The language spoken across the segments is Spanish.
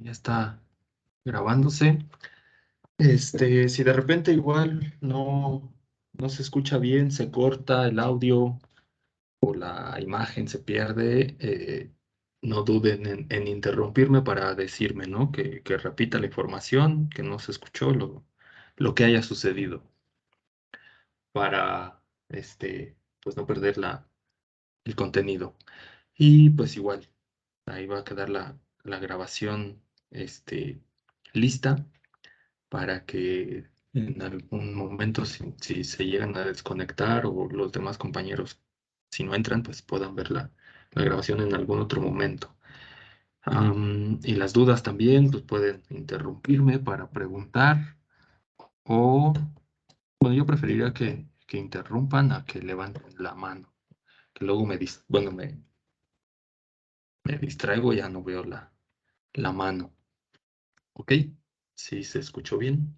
Ya está grabándose. Si de repente igual no se escucha bien, se corta el audio o la imagen se pierde, no duden en interrumpirme para decirme, ¿no? Que repita la información, que no se escuchó lo que haya sucedido para, pues no perder el contenido. Y pues igual, ahí va a quedar la grabación, lista para que en algún momento, si se llegan a desconectar o los demás compañeros, si no entran, pues puedan ver la grabación en algún otro momento. Y las dudas también, pues pueden interrumpirme para preguntar o, bueno, yo preferiría que interrumpan a que levanten la mano, que luego me distraigo y ya no veo la mano. ¿Ok? ¿Sí se escuchó bien?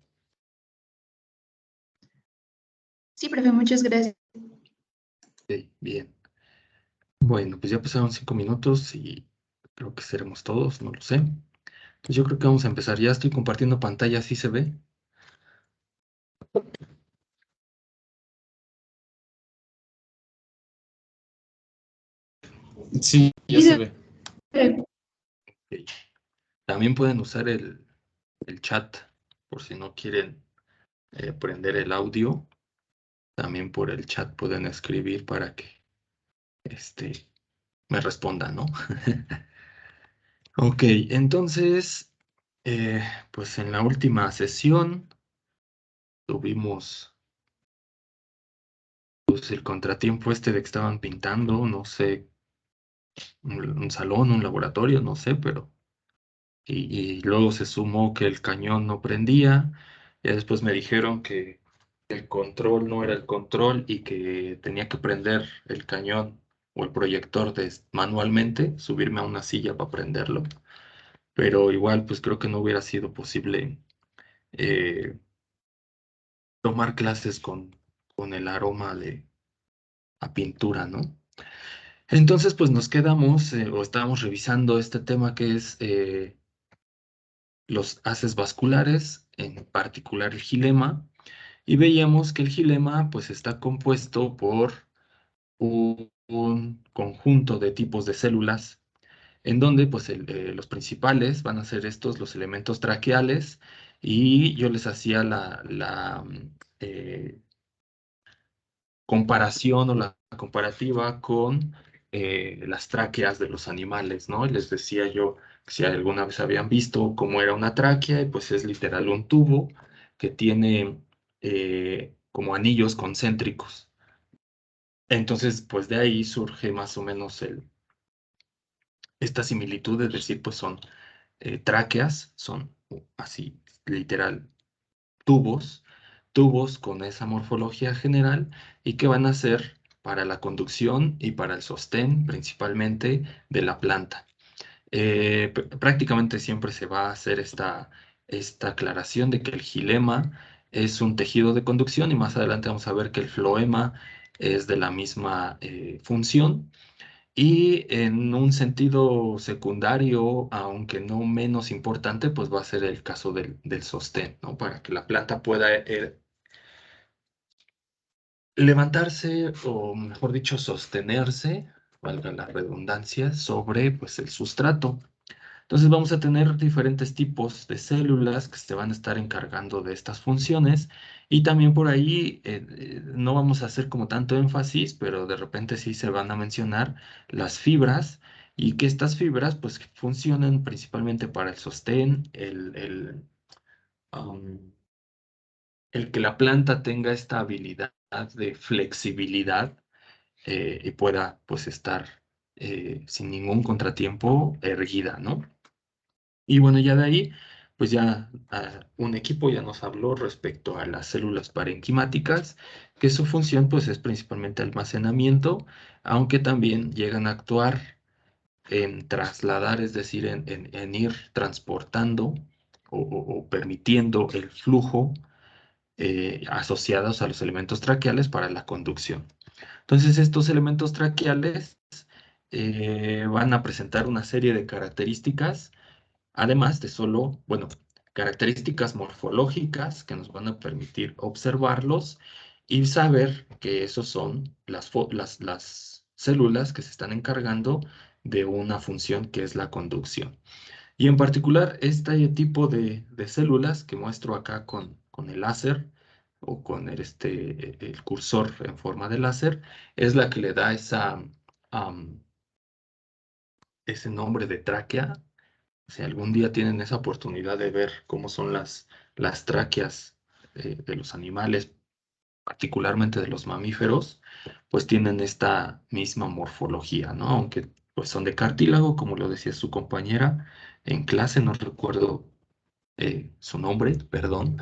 Sí, profe, muchas gracias. Ok, bien. Bueno, pues ya pasaron 5 minutos y creo que seremos todos, no lo sé. Pues yo creo que vamos a empezar. Ya estoy compartiendo pantalla, ¿sí se ve? Sí, ya Sí, se ve. profe. Ok. También pueden usar el chat por si no quieren prender el audio. También por el chat pueden escribir para que este, me respondan, ¿no? Ok, entonces, eh, pues en la última sesión tuvimos pues, el contratiempo de que estaban pintando, no sé, un salón, un laboratorio, no sé, pero... Y luego se sumó que el cañón no prendía. Ya después me dijeron que el control no era el control y que tenía que prender el cañón o el proyector manualmente, subirme a una silla para prenderlo. Pero igual, pues creo que no hubiera sido posible eh, tomar clases con el aroma a pintura, ¿no? Entonces, pues nos quedamos o estábamos revisando este tema que es los haces vasculares, en particular el gilema, y veíamos que el gilema pues está compuesto por un conjunto de tipos de células, en donde pues los principales van a ser los elementos traqueales, y yo les hacía eh, comparación o la comparativa con las tráqueas de los animales, ¿no? Y les decía yo que si alguna vez habían visto cómo era una tráquea, y pues es literal un tubo que tiene como anillos concéntricos. Entonces, pues de ahí surge más o menos esta similitud de decir, pues son tráqueas, son así, literal, tubos, tubos con esa morfología general y que van a ser para la conducción y para el sostén principalmente de la planta. Prácticamente siempre se va a hacer esta aclaración de que el xilema es un tejido de conducción y más adelante vamos a ver que el floema es de la misma función. Y en un sentido secundario, aunque no menos importante, pues va a ser el caso del sostén, ¿no? Para que la planta pueda levantarse, o mejor dicho, sostenerse, valga la redundancia, sobre pues el sustrato. Entonces vamos a tener diferentes tipos de células que se van a estar encargando de estas funciones, y también por ahí no vamos a hacer como tanto énfasis, pero de repente sí se van a mencionar las fibras, y que estas fibras pues funcionan principalmente para el sostén, um, el que la planta tenga esta habilidad de flexibilidad y pueda pues estar sin ningún contratiempo erguida, ¿no? Y bueno, ya de ahí, pues ya un equipo ya nos habló respecto a las células parenquimáticas, que su función pues es principalmente almacenamiento, aunque también llegan a actuar en trasladar, es decir, en ir transportando o permitiendo el flujo asociados a los elementos traqueales para la conducción. Entonces, estos elementos traqueales van a presentar una serie de características además de solo, bueno, características morfológicas que nos van a permitir observarlos y saber que esos son las células que se están encargando de una función que es la conducción. Y en particular, este tipo de células que muestro acá con el láser o con el cursor en forma de láser, es la que le da am, ese nombre de tráquea. Si algún día tienen esa oportunidad de ver cómo son las tráqueas de los animales, particularmente de los mamíferos, pues tienen esta misma morfología, ¿no? Aunque pues son de cartílago, como lo decía su compañera en clase, no recuerdo su nombre, perdón,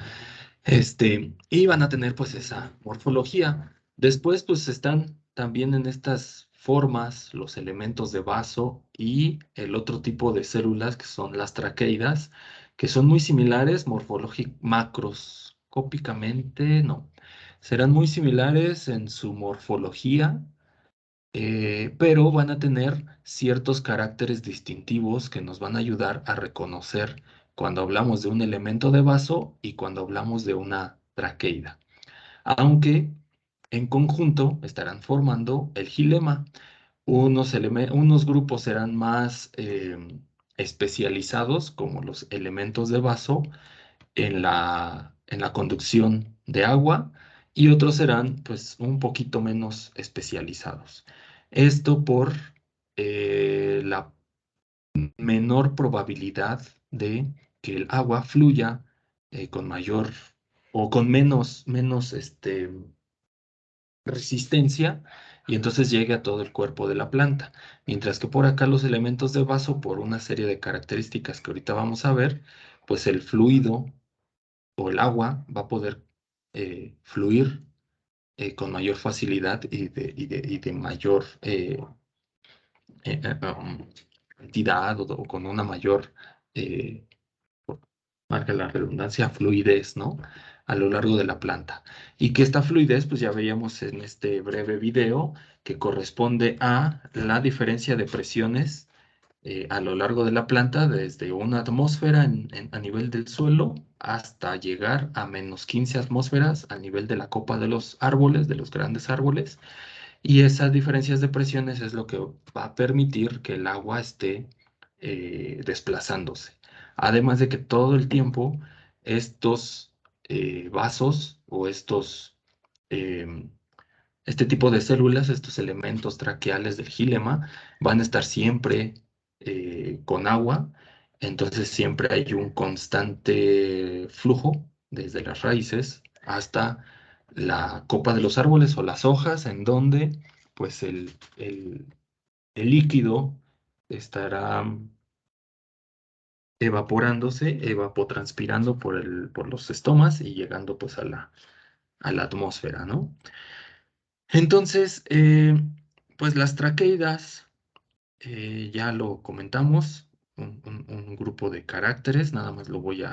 y van a tener pues esa morfología. Después pues están también en estas formas los elementos de vaso y el otro tipo de células que son las traqueidas, que son muy similares macroscópicamente, no, serán muy similares en su morfología, pero van a tener ciertos caracteres distintivos que nos van a ayudar a reconocer cuando hablamos de un elemento de vaso y cuando hablamos de una traqueida, aunque en conjunto estarán formando el gilema. Unos grupos serán más especializados, como los elementos de vaso, en la conducción de agua y otros serán pues un poquito menos especializados. Esto por la menor probabilidad de que el agua fluya con mayor o con menos resistencia y entonces llegue a todo el cuerpo de la planta. Mientras que por acá los elementos de vaso, por una serie de características que ahorita vamos a ver, pues el fluido o el agua va a poder fluir con mayor facilidad y de mayor cantidad o con una mayor, eh, marca la redundancia, fluidez, ¿no? A lo largo de la planta. Y que esta fluidez, pues ya veíamos en este breve video, que corresponde a la diferencia de presiones a lo largo de la planta, desde una atmósfera a nivel del suelo hasta llegar a -15 atmósferas a nivel de la copa de los árboles, de los grandes árboles. Y esas diferencias de presiones es lo que va a permitir que el agua esté desplazándose. Además de que todo el tiempo estos vasos o em, este tipo de células, estos elementos traqueales del gilema, van a estar siempre con agua, entonces siempre hay un constante flujo desde las raíces hasta la copa de los árboles o las hojas, en donde pues el líquido estará evaporándose, evapotranspirando por los estomas y llegando pues a la atmósfera, ¿no? Entonces, pues las traqueidas, ya lo comentamos, un grupo de caracteres, nada más lo voy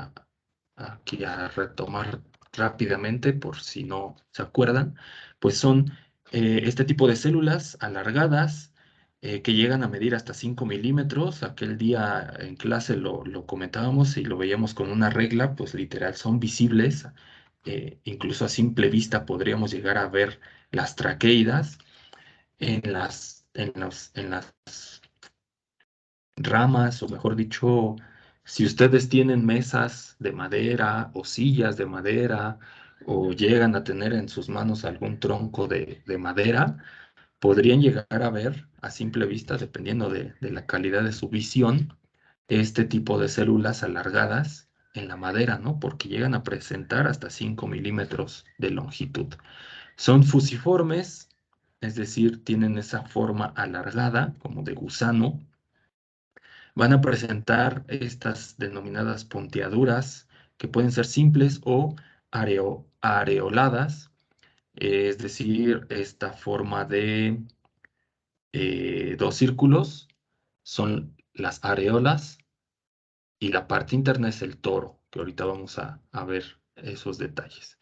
aquí a retomar rápidamente por si no se acuerdan, pues son este tipo de células alargadas que llegan a medir hasta 5 milímetros. Aquel día en clase lo comentábamos y lo veíamos con una regla, pues literal son visibles, incluso a simple vista podríamos llegar a ver las traqueidas en las ramas, o mejor dicho, si ustedes tienen mesas de madera o sillas de madera o llegan a tener en sus manos algún tronco de madera, podrían llegar a ver a simple vista, dependiendo de la calidad de su visión, este tipo de células alargadas en la madera, ¿no? Porque llegan a presentar hasta 5 milímetros de longitud. Son fusiformes, es decir, tienen esa forma alargada, como de gusano. Van a presentar estas denominadas punteaduras, que pueden ser simples o areoladas, es decir, esta forma de dos círculos son las areolas y la parte interna es el toro, que ahorita vamos a ver esos detalles.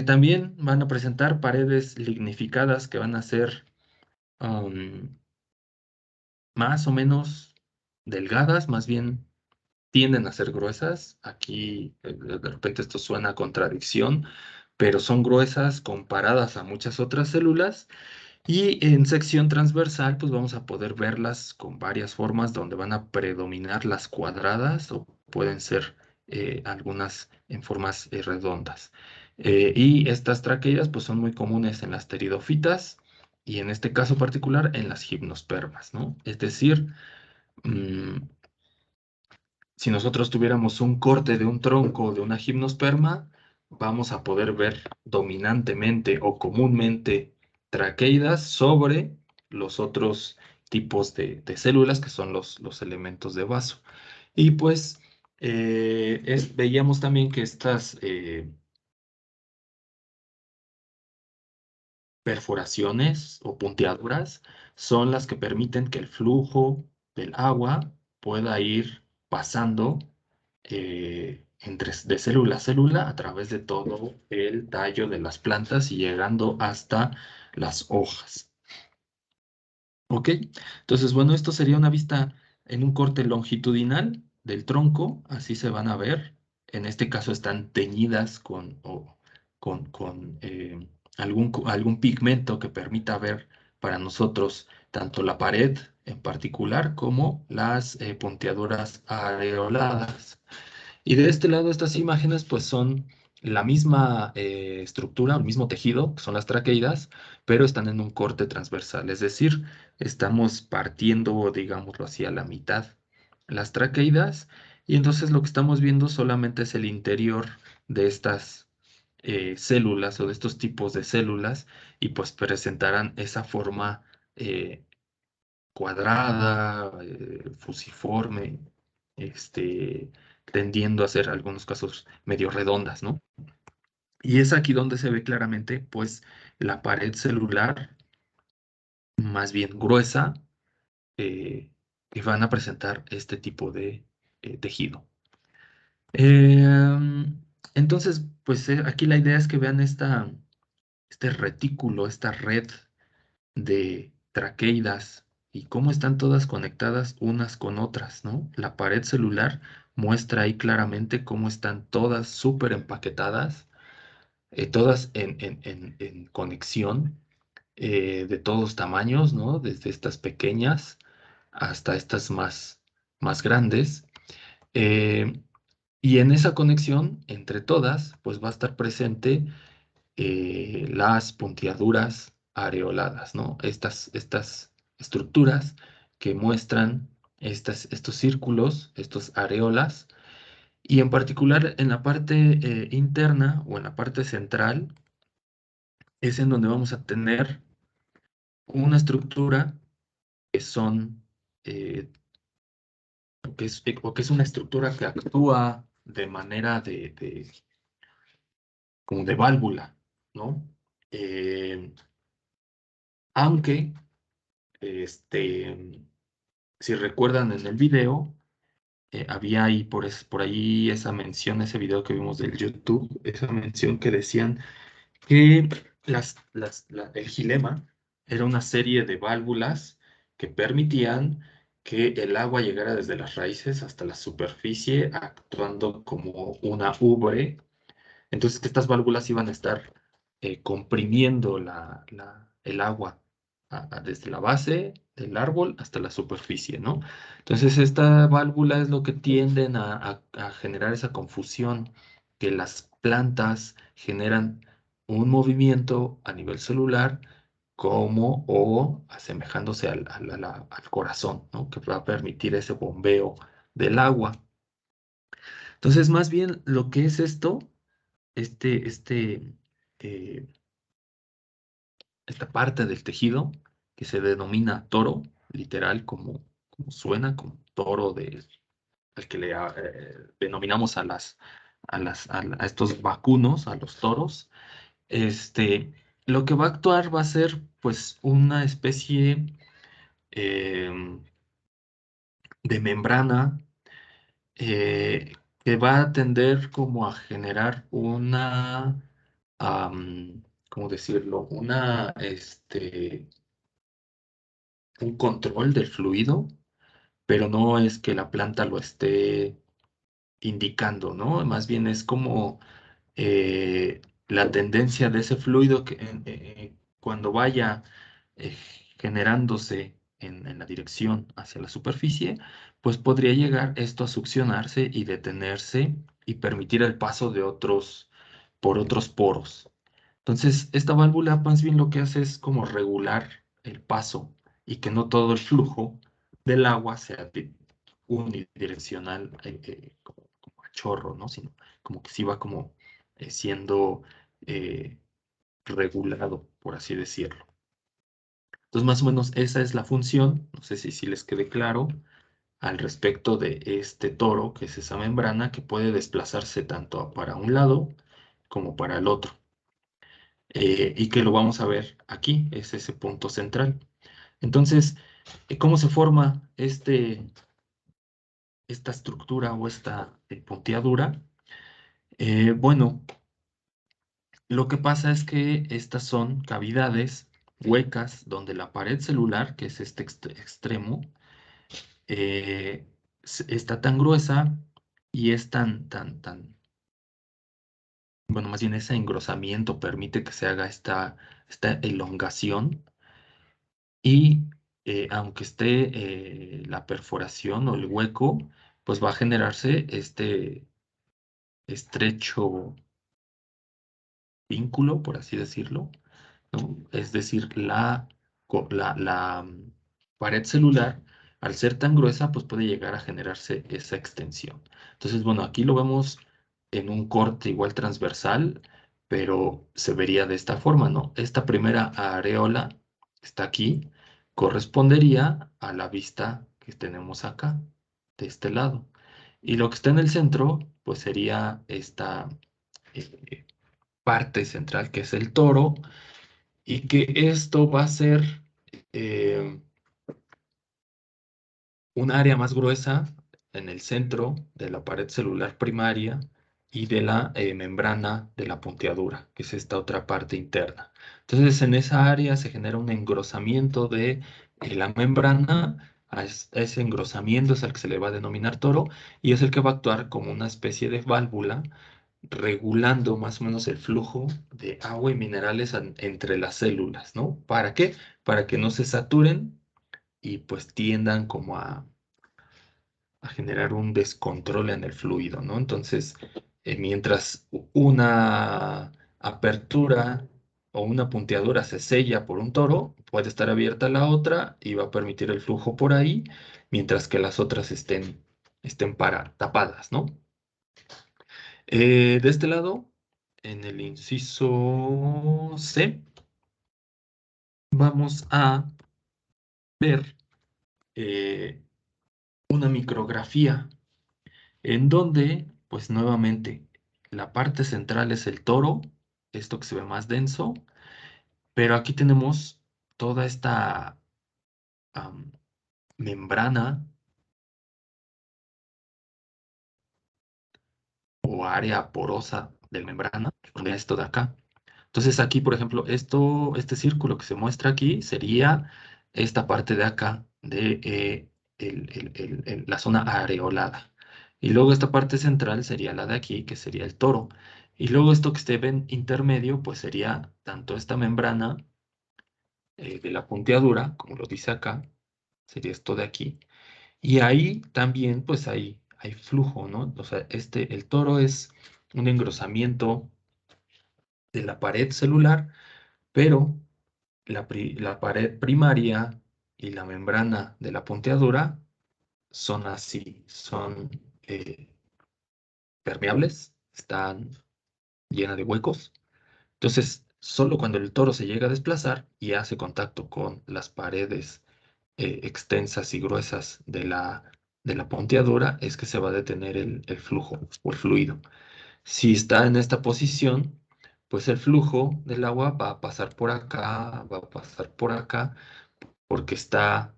También van a presentar paredes lignificadas que van a ser más o menos delgadas, más bien tienden a ser gruesas. Aquí de repente esto suena a contradicción, pero son gruesas comparadas a muchas otras células. Y en sección transversal, pues vamos a poder verlas con varias formas donde van a predominar las cuadradas o pueden ser algunas en formas redondas. Y estas traqueidas pues son muy comunes en las pteridofitas y en este caso particular en las gimnospermas, ¿no? Es decir, mm, si nosotros tuviéramos un corte de un tronco de una gimnosperma, vamos a poder ver dominantemente o comúnmente traqueidas sobre los otros tipos de células que son los elementos de vaso. Y pues veíamos también que estas perforaciones o punteaduras son las que permiten que el flujo del agua pueda ir pasando de célula a célula a través de todo el tallo de las plantas y llegando hasta las hojas. ¿Ok? Entonces, bueno, esto sería una vista en un corte longitudinal del tronco, así se van a ver. En este caso están teñidas con algún pigmento que permita ver para nosotros tanto la pared en particular como las punteaduras areoladas. Y de este lado, estas imágenes pues son la misma estructura, el mismo tejido, que son las traqueidas, pero están en un corte transversal, es decir, estamos partiendo, digámoslo así, a la mitad las traqueidas, y entonces lo que estamos viendo solamente es el interior de estas células o de estos tipos de células, y pues presentarán esa forma cuadrada, fusiforme, tendiendo a ser algunos casos medio redondas, ¿no? Y es aquí donde se ve claramente, pues, la pared celular más bien gruesa, eh, que van a presentar este tipo de tejido. Entonces, pues aquí la idea es que vean este retículo, esta red de traqueidas y cómo están todas conectadas unas con otras, ¿no? La pared celular muestra ahí claramente cómo están todas súper empaquetadas, todas en conexión, de todos tamaños, ¿no? Desde estas pequeñas hasta estas más grandes. Eh, y en esa conexión entre todas, pues va a estar presente las punteaduras areoladas, ¿no? Estas estructuras que muestran estos círculos, estos areolas, y en particular en la parte interna o en la parte central es en donde vamos a tener una estructura que son, eh, o que es una estructura que actúa de manera como de válvula, ¿no? Eh, aunque Este, si recuerdan en el video, había ahí por ahí esa mención, ese video que vimos del YouTube, esa mención que decían que el gilema era una serie de válvulas que permitían que el agua llegara desde las raíces hasta la superficie, actuando como una ubre. Entonces, que estas válvulas iban a estar comprimiendo el agua desde la base del árbol hasta la superficie, ¿no? Entonces, esta válvula es lo que tienden a generar esa confusión, que las plantas generan un movimiento a nivel celular como o asemejándose al corazón, ¿no? Que va a permitir ese bombeo del agua. Entonces, más bien lo que es esto este, este, eh, esta parte del tejido que se denomina toro, literal, como suena, como toro al que le denominamos a estos vacunos, a los toros. Este, lo que va a actuar va a ser, pues, una especie em, de membrana que va a tender como a generar ¿cómo decirlo? Un control del fluido, pero no es que la planta lo esté. indicando, ¿no? Más bien es como la tendencia de ese fluido que cuando vaya eh, generándose en la dirección hacia la superficie, pues podría llegar esto a succionarse y detenerse y permitir el paso de por otros poros. Entonces, esta válvula más bien lo que hace es como regular el paso y que no todo el flujo del agua sea unidireccional, como a chorro, ¿no? Sino como que sí va como siendo eh, regulado, por así decirlo. Entonces, más o menos esa es la función, no sé si les quede claro, al respecto de este toro, que es esa membrana que puede desplazarse tanto para un lado como para el otro. Y que lo vamos a ver aquí, es ese punto central. Entonces, ¿cómo se forma esta estructura o esta punteadura? Bueno, lo que pasa es que estas son cavidades huecas donde la pared celular, que es este extremo, eh, está tan gruesa y es bueno, más bien ese engrosamiento permite que se haga esta elongación y aunque esté la perforación o el hueco, pues va a generarse este estrecho vínculo, por así decirlo, ¿no? Es decir, la pared celular, al ser tan gruesa, pues puede llegar a generarse esa extensión. Entonces, bueno, aquí lo vemos en un corte igual transversal, pero se vería de esta forma, ¿no? Esta primera areola que está aquí correspondería a la vista que tenemos acá, de este lado. Y lo que está en el centro, pues sería esta eh, parte central que es el toro y que esto va a ser eh, un área más gruesa en el centro de la pared celular primaria y de la membrana de la punteadura, que es esta otra parte interna. Entonces, en esa área se genera un engrosamiento de la membrana. A ese engrosamiento es al que se le va a denominar toro y es el que va a actuar como una especie de válvula regulando más o menos el flujo de agua y minerales entre las células, ¿no? ¿Para qué? Para que no se saturen y pues tiendan como a generar un descontrol en el fluido, ¿no? Entonces, mientras una apertura o una punteadura se sella por un toro, puede estar abierta la otra y va a permitir el flujo por ahí, mientras que las otras estén tapadas, ¿no? De este lado, en el inciso C, vamos a ver eh, una micrografía en donde, pues nuevamente, la parte central es el toro, esto que se ve más denso, pero aquí tenemos toda esta am, membrana o área porosa de membrana, de esto de acá. Entonces aquí, por ejemplo, este círculo que se muestra aquí sería esta parte de acá de la zona areolada. Y luego esta parte central sería la de aquí, que sería el toro. Y luego esto que esté en intermedio, pues sería tanto esta membrana de la punteadura, como lo dice acá, sería esto de aquí. Y ahí también, pues hay flujo, ¿no? O sea, el toro es un engrosamiento de la pared celular, pero la pared primaria y la membrana de la punteadura son así, son permeables, están llenas de huecos. Entonces, solo cuando el toro se llega a desplazar y hace contacto con las paredes extensas y gruesas de la punteadura, es que se va a detener el flujo o el fluido. Si está en esta posición, pues el flujo del agua va a pasar por acá, va a pasar por acá, porque está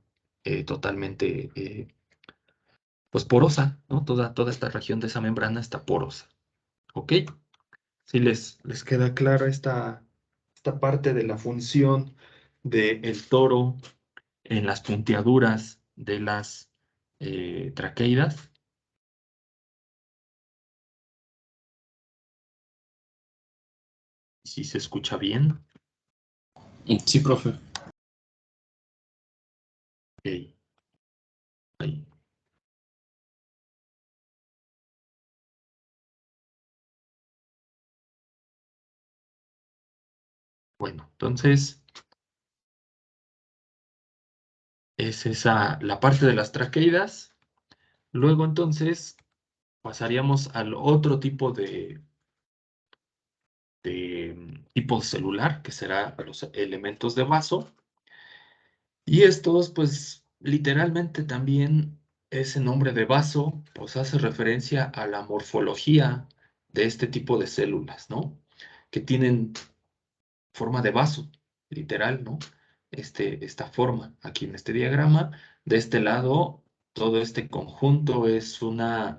totalmente pues porosa, ¿no? Toda esta región de esa membrana está porosa. ¿Ok? Si les queda clara esta parte de la función del toro en las punteaduras de las traqueidas. si se escucha bien. Sí, profe. Ok. Ahí. Bueno, entonces es esa la parte de las traqueidas. Luego entonces pasaríamos al otro tipo de tipo celular, que será los elementos de vaso. Y estos, pues, literalmente también ese nombre de vaso, pues hace referencia a la morfología de este tipo de células, ¿no? Que tienen forma de vaso, literal, ¿no? Esta forma, aquí en este diagrama, de este lado, todo este conjunto es eh,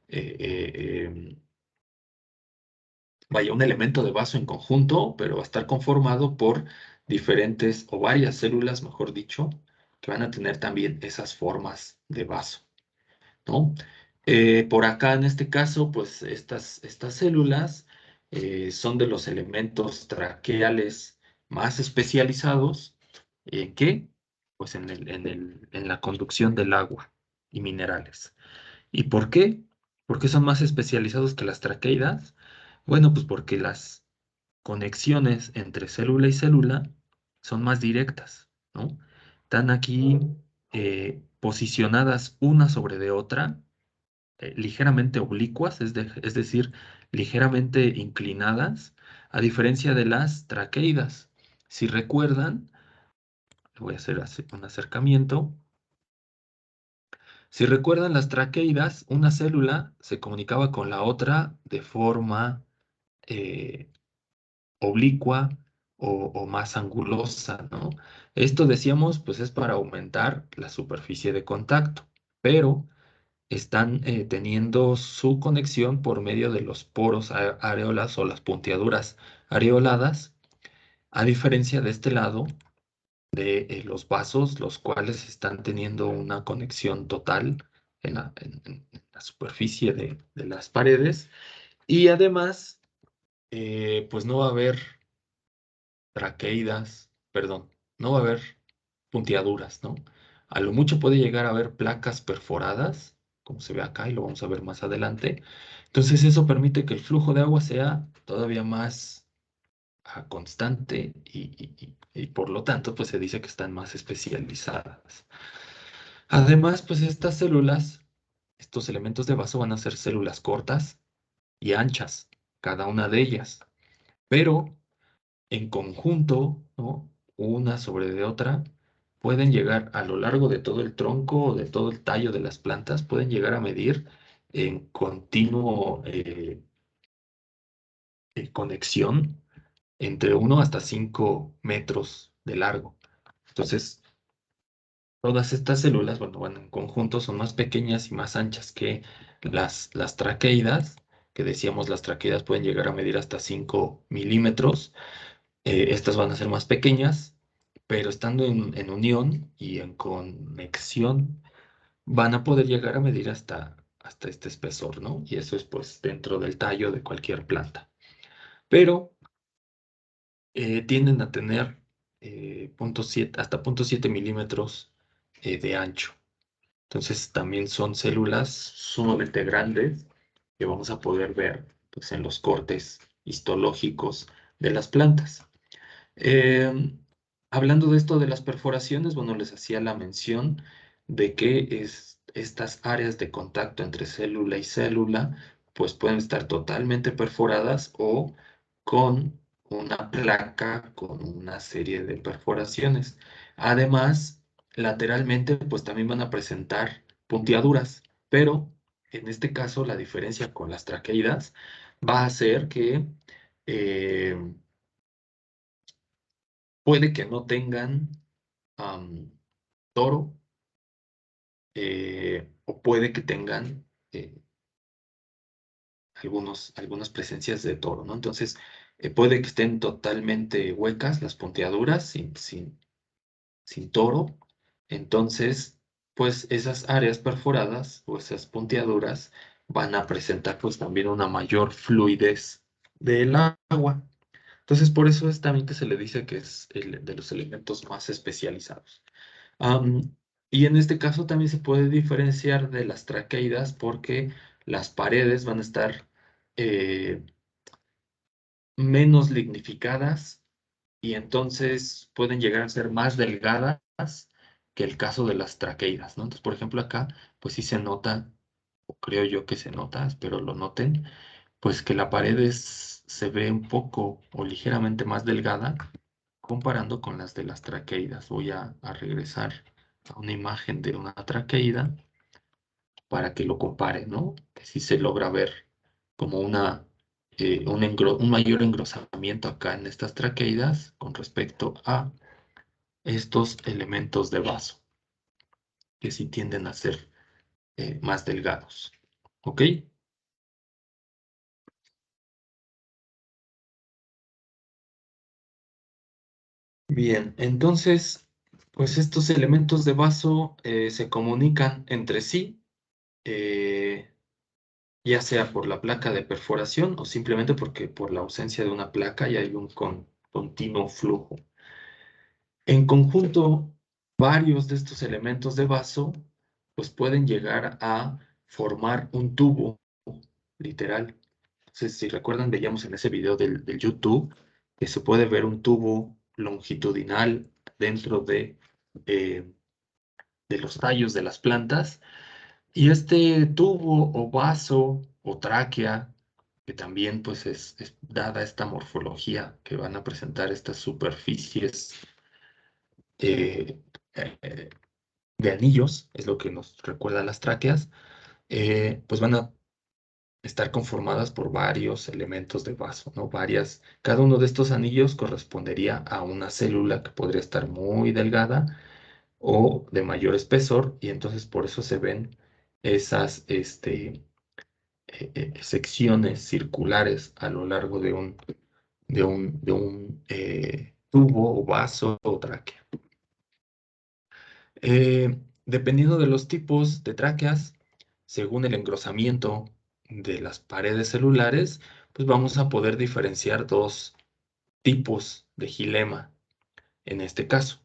eh, em, vaya, un elemento de vaso en conjunto, pero va a estar conformado por diferentes o varias células, mejor dicho, que van a tener también esas formas de vaso, ¿no? Por acá, en este caso, pues estas células son de los elementos traqueales más especializados. ¿En qué? Pues en la conducción del agua y minerales. ¿Y por qué? ¿Por qué son más especializados que las traqueidas? Bueno, pues porque las conexiones entre célula y célula son más directas, ¿no? Están aquí posicionadas una sobre de otra, ligeramente oblicuas, es decir, ligeramente inclinadas, a diferencia de las traqueidas. Si recuerdan, voy a hacer un acercamiento. Si recuerdan las traqueidas, una célula se comunicaba con la otra de forma eh, oblicua o más angulosa, ¿no? Esto decíamos, pues es para aumentar la superficie de contacto, pero están teniendo su conexión por medio de los poros areolas o las punteaduras areoladas, a diferencia de este lado de los vasos, los cuales están teniendo una conexión total en la superficie de las paredes, y además, pues no va a haber traqueidas, perdón, no va a haber punteaduras, ¿no? A lo mucho puede llegar a haber placas perforadas, como se ve acá y lo vamos a ver más adelante. Entonces eso permite que el flujo de agua sea todavía más constante y por lo tanto pues se dice que están más especializadas. Además, pues estas células, estos elementos de vaso van a ser células cortas y anchas, cada una de ellas, pero en conjunto, ¿no? Una sobre de otra, pueden llegar a lo largo de todo el tronco o de todo el tallo de las plantas, pueden llegar a medir en continuo conexión entre 1 hasta 5 metros de largo. Entonces, todas estas células, bueno, van en conjunto, son más pequeñas y más anchas que las traqueidas, que decíamos las traqueidas pueden llegar a medir hasta 5 milímetros. Estas van a ser más pequeñas, pero estando en unión y en conexión, van a poder llegar a medir hasta este espesor, ¿no? Y eso es pues dentro del tallo de cualquier planta. Pero tienden a tener hasta 0,7 milímetros de ancho. Entonces también son células sumamente grandes que vamos a poder ver pues, en los cortes histológicos de las plantas. Eh, Hablando de esto de las perforaciones, bueno, les hacía la mención de que estas áreas de contacto entre célula y célula, pues pueden estar totalmente perforadas o con una placa con una serie de perforaciones. Además, lateralmente, pues también van a presentar punteaduras, pero en este caso la diferencia con las traqueidas va a ser que eh, puede que no tengan am, toro o puede que tengan algunas presencias de toro, ¿no? Entonces, puede que estén totalmente huecas las punteaduras sin toro. Entonces, pues esas áreas perforadas o esas punteaduras van a presentar pues también una mayor fluidez del agua. Entonces, por eso es también que se le dice que es el de los elementos más especializados. Am, y en este caso también se puede diferenciar de las traqueidas porque las paredes van a estar eh, menos lignificadas y entonces pueden llegar a ser más delgadas que el caso de las traqueidas, ¿no? Entonces, por ejemplo, acá, pues sí se nota, o creo yo que se nota, espero lo noten, pues que la pared se ve un poco o ligeramente más delgada comparando con las de las traqueidas. Voy a regresar a una imagen de una traqueida para que lo compare, ¿no? Que sí se logra ver como un mayor engrosamiento acá en estas traqueidas con respecto a estos elementos de vaso, que sí tienden a ser más delgados. ¿Ok? Bien, entonces, pues estos elementos de vaso se comunican entre sí, eh, ya sea por la placa de perforación o simplemente porque por la ausencia de una placa ya hay un continuo flujo. En conjunto, varios de estos elementos de vaso pues pueden llegar a formar un tubo, literal. Entonces, si recuerdan, veíamos en ese video del YouTube que se puede ver un tubo longitudinal dentro eh, de los tallos de las plantas. Y este tubo o vaso o tráquea, que también pues es dada esta morfología que van a presentar estas superficies eh, eh, de anillos, es lo que nos recuerda a las tráqueas, pues van a estar conformadas por varios elementos de vaso, ¿no? Cada uno de estos anillos correspondería a una célula que podría estar muy delgada o de mayor espesor, y entonces por eso se ven esas secciones circulares a lo largo de un tubo o vaso o tráquea. Dependiendo de los tipos de tráqueas, según el engrosamiento de las paredes celulares, pues vamos a poder diferenciar dos tipos de gilema en este caso.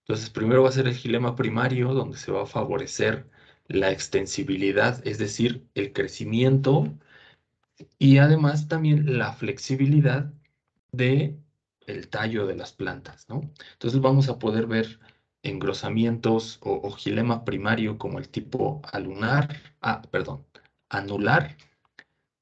Entonces, primero va a ser el gilema primario, donde se va a favorecer la extensibilidad, es decir, el crecimiento y además también la flexibilidad de el tallo de las plantas, ¿no? Entonces vamos a poder ver engrosamientos o gilema primario como el tipo anular.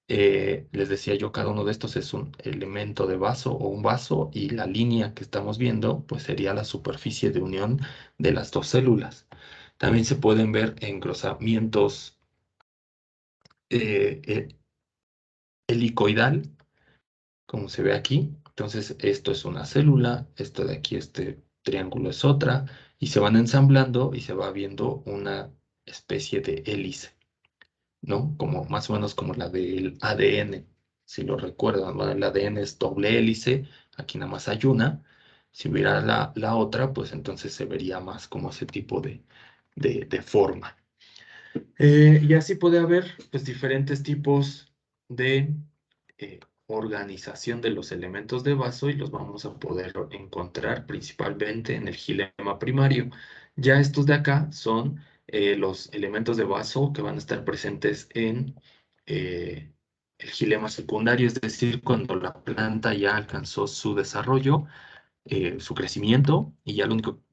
Les decía yo, cada uno de estos es un elemento de vaso o un vaso y la línea que estamos viendo pues sería la superficie de unión de las dos células. También se pueden ver engrosamientos eh, eh, helicoidal, como se ve aquí. Entonces, esto es una célula, esto de aquí, este triángulo es otra, y se van ensamblando y se va viendo una especie de hélice, ¿no? Como más o menos como la del ADN, si lo recuerdan, ¿no? El ADN es doble hélice, aquí nada más hay una. Si hubiera la otra, pues entonces se vería más como ese tipo de forma. Y así puede haber pues, diferentes tipos de organización de los elementos de vaso y los vamos a poder encontrar principalmente en el gilema primario. Ya estos de acá son los elementos de vaso que van a estar presentes en el gilema secundario, es decir, cuando la planta ya alcanzó su desarrollo, su crecimiento y ya lo único,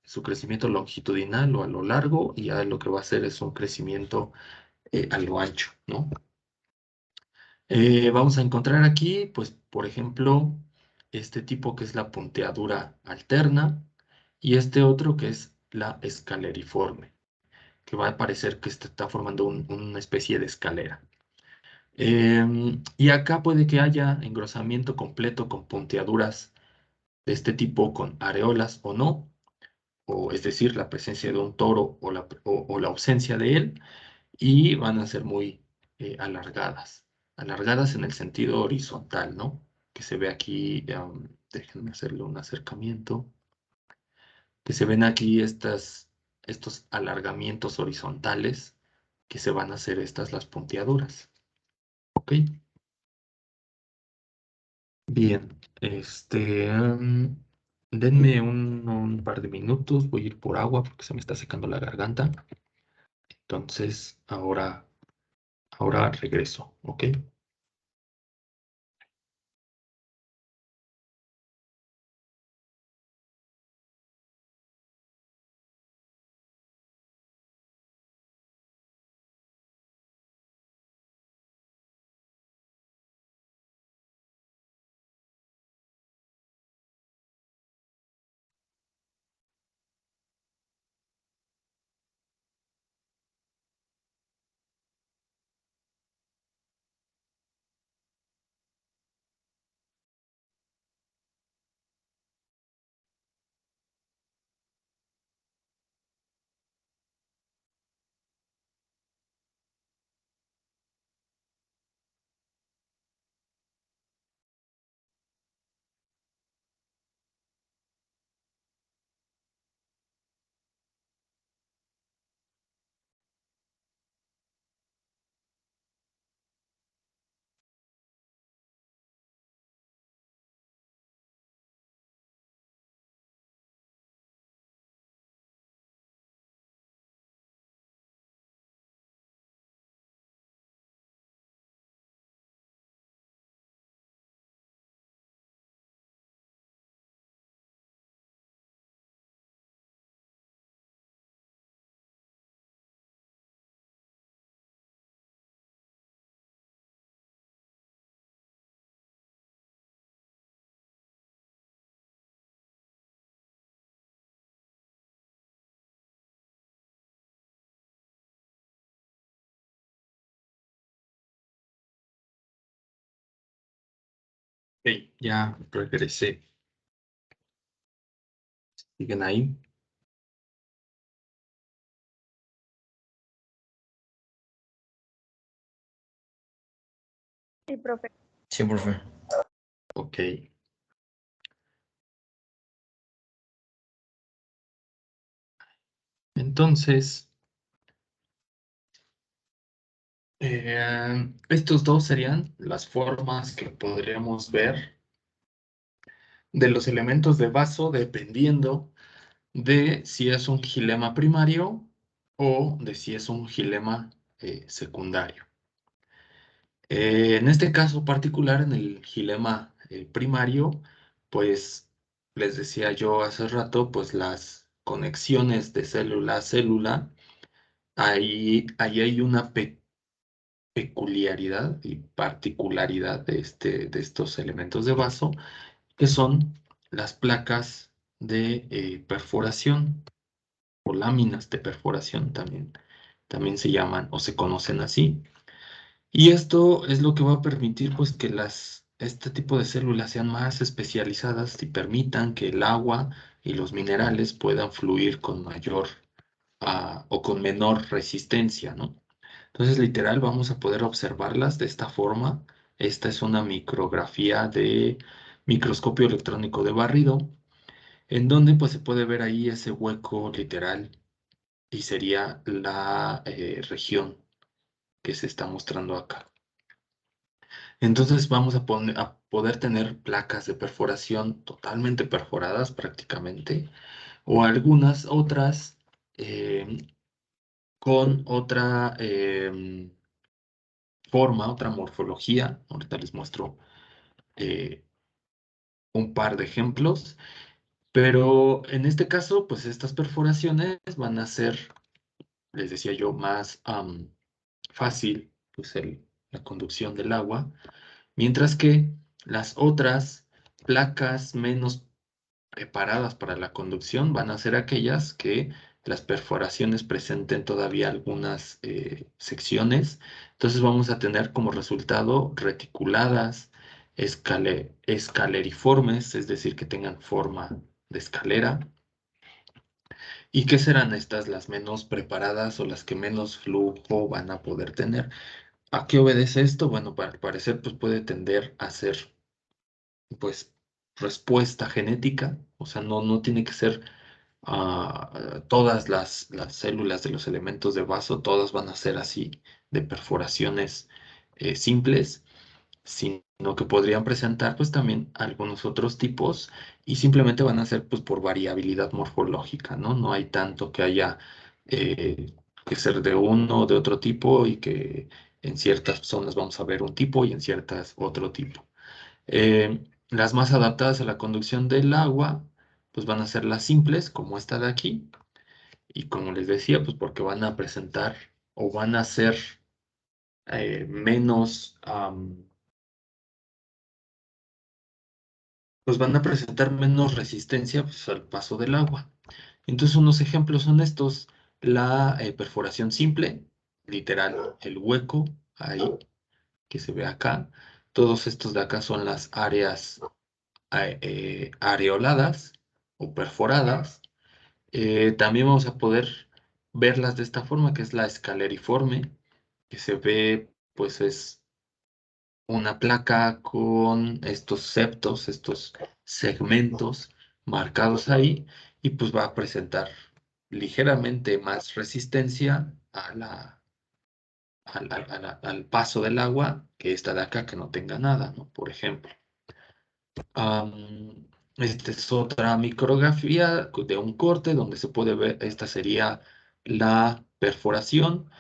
su crecimiento longitudinal o a lo largo, y ya lo que va a hacer es un crecimiento a lo ancho, ¿no? Vamos a encontrar aquí, pues, por ejemplo, este tipo que es la punteadura alterna y este otro que es la escaleriforme, que va a parecer que está formando una especie de escalera. Y acá puede que haya engrosamiento completo con punteaduras de este tipo con areolas o no, o es decir, la presencia de un toro o la ausencia de él, y van a ser muy alargadas en el sentido horizontal, ¿no? Que se ve aquí, déjenme hacerle un acercamiento, que se ven aquí estos alargamientos horizontales que se van a hacer las punteaduras, ¿ok? Bien, denme un par de minutos, voy a ir por agua porque se me está secando la garganta. Entonces, ahora regreso, ¿ok? Ok, ya regresé. ¿Siguen ahí? Sí, profe. Sí, profe. Ok. Entonces, estos dos serían las formas que podríamos ver de los elementos de vaso dependiendo de si es un gilema primario o de si es un gilema secundario. En este caso particular, en el gilema primario, pues les decía yo hace rato, pues las conexiones de célula a célula, ahí hay una peculiaridad y particularidad de estos elementos de vaso, que son las placas de perforación o láminas de perforación también se llaman o se conocen así. Y esto es lo que va a permitir pues que este tipo de células sean más especializadas y permitan que el agua y los minerales puedan fluir con mayor o con menor resistencia, ¿no? Entonces, literal, vamos a poder observarlas de esta forma. Esta es una micrografía de microscopio electrónico de barrido, en donde pues se puede ver ahí ese hueco literal y sería la región que se está mostrando acá. Entonces vamos a poder tener placas de perforación totalmente perforadas prácticamente, o algunas otras con otra forma, otra morfología. Ahorita les muestro eh, un par de ejemplos, pero en este caso, pues estas perforaciones van a ser, les decía yo, más fácil, pues la conducción del agua, mientras que las otras placas menos preparadas para la conducción van a ser aquellas que las perforaciones presenten todavía algunas secciones. Entonces vamos a tener como resultado reticuladas, escaleriformes, es decir, que tengan forma de escalera. ¿Y qué serán estas las menos preparadas o las que menos flujo van a poder tener? ¿A qué obedece esto? Bueno, para al parecer pues puede tender a ser pues respuesta genética, o sea, no tiene que ser todas las células de los elementos de vaso, todas van a ser así de perforaciones simples, sino que podrían presentar pues también algunos otros tipos y simplemente van a ser pues por variabilidad morfológica, ¿no? No hay tanto que haya que ser de uno o de otro tipo y que en ciertas zonas vamos a ver un tipo y en ciertas otro tipo. Las más adaptadas a la conducción del agua pues van a ser las simples, como esta de aquí, y como les decía, pues porque van a presentar o van a ser menos, pues van a presentar menos resistencia pues, al paso del agua. Entonces, unos ejemplos son estos: la perforación simple, literal, el hueco ahí que se ve acá. Todos estos de acá son las áreas areoladas o perforadas. También vamos a poder verlas de esta forma, que es la escaleriforme, que se ve, pues es una placa con estos septos, estos segmentos marcados ahí, y pues va a presentar ligeramente más resistencia al paso del agua que esta de acá, que no tenga nada, ¿no? Por ejemplo. Esta es otra micrografía de un corte donde se puede ver, esta sería la perforación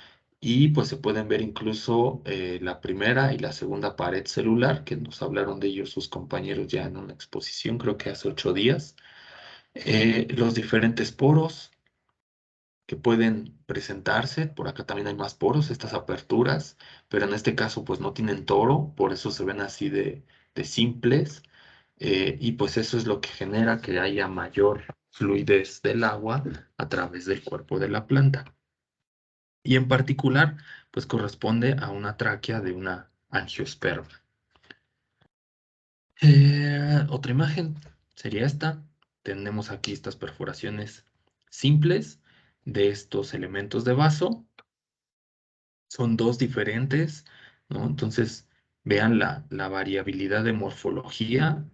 y pues se pueden ver incluso la primera y la segunda pared celular, que nos hablaron de ellos sus compañeros ya en una exposición, creo que hace 8 días. Los diferentes poros que pueden presentarse, por acá también hay más poros, estas aperturas, pero en este caso pues no tienen toro, por eso se ven así de simples. Y pues eso es lo que genera que haya mayor fluidez del agua a través del cuerpo de la planta. Y en particular, pues corresponde a una tráquea de una angiosperma. Otra imagen sería esta. Tenemos aquí estas perforaciones simples de estos elementos de vaso. Son dos diferentes, ¿no? Entonces, vean la variabilidad de morfología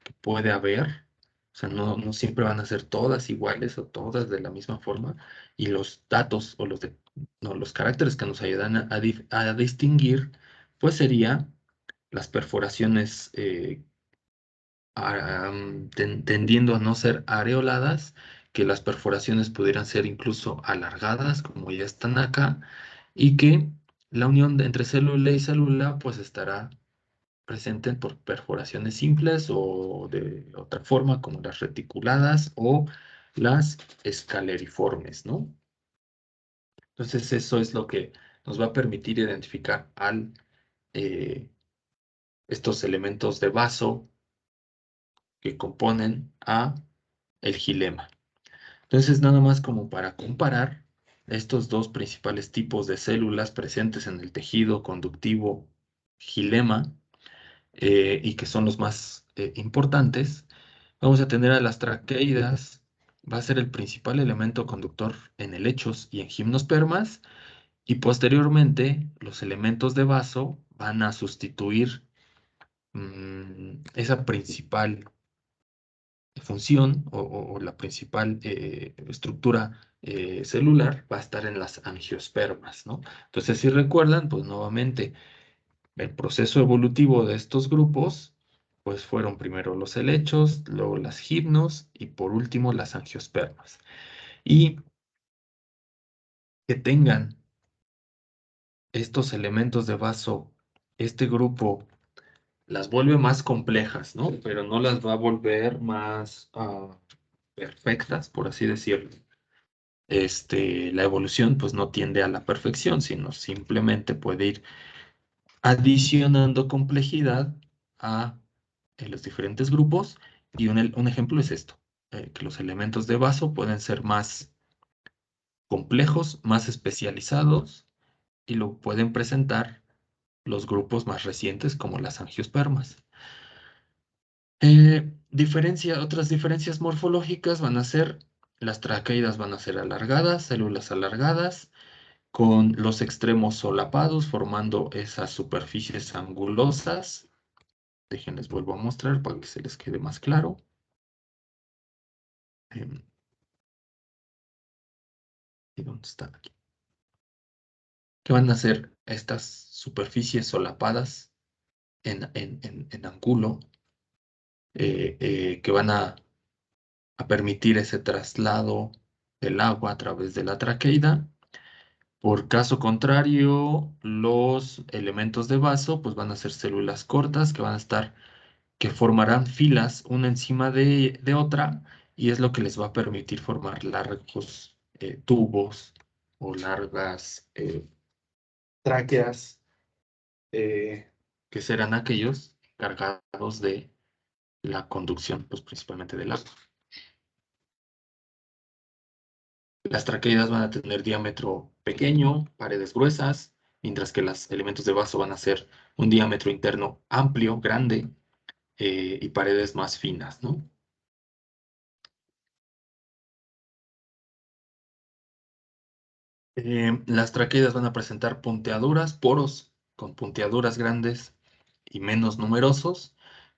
que puede haber. O sea, no siempre van a ser todas iguales o todas de la misma forma. Y los datos o no, los caracteres que nos ayudan a distinguir, pues sería las perforaciones tendiendo a no ser areoladas, que las perforaciones pudieran ser incluso alargadas, como ya están acá, y que la unión entre célula y célula pues estará presente por perforaciones simples o de otra forma, como las reticuladas o las escaleriformes, ¿no? Entonces eso es lo que nos va a permitir identificar eh, estos elementos de vaso que componen a el gilema. Entonces, nada más como para comparar estos dos principales tipos de células presentes en el tejido conductivo gilema, y que son los más importantes, vamos a tener a las traqueidas. Va a ser el principal elemento conductor en helechos y en gimnospermas, y posteriormente los elementos de vaso van a sustituir esa principal función o la principal estructura celular va a estar en las angiospermas, ¿no? Entonces, si recuerdan, pues nuevamente el proceso evolutivo de estos grupos, pues fueron primero los helechos, luego las gimnos y por último las angiospermas. Y que tengan estos elementos de vaso, este grupo las vuelve más complejas, ¿no? Pero no las va a volver más perfectas, por así decirlo. La evolución pues no tiende a la perfección, sino simplemente puede ir adicionando complejidad a los diferentes grupos. Y un ejemplo es esto, que los elementos de vaso pueden ser más complejos, más especializados, y lo pueden presentar los grupos más recientes como las angiospermas. Otras diferencias morfológicas van a ser, las traqueidas van a ser alargadas, células alargadas, con los extremos solapados, formando esas superficies angulosas. Déjenles vuelvo a mostrar para que se les quede más claro. ¿Y dónde está? Aquí. ¿Qué van a hacer estas superficies solapadas? en ángulo, que van a permitir ese traslado del agua a través de la traqueida. Por caso contrario, los elementos de vaso pues van a ser células cortas que van a estar, que formarán filas una encima de otra, y es lo que les va a permitir formar largos tubos o largas tráqueas, que serán aquellos cargados de la conducción, pues principalmente del agua. Las traqueidas van a tener diámetro pequeño, paredes gruesas, mientras que los elementos de vaso van a ser un diámetro interno amplio, grande, y paredes más finas, ¿no? Las traqueidas van a presentar punteaduras, poros con punteaduras grandes y menos numerosos,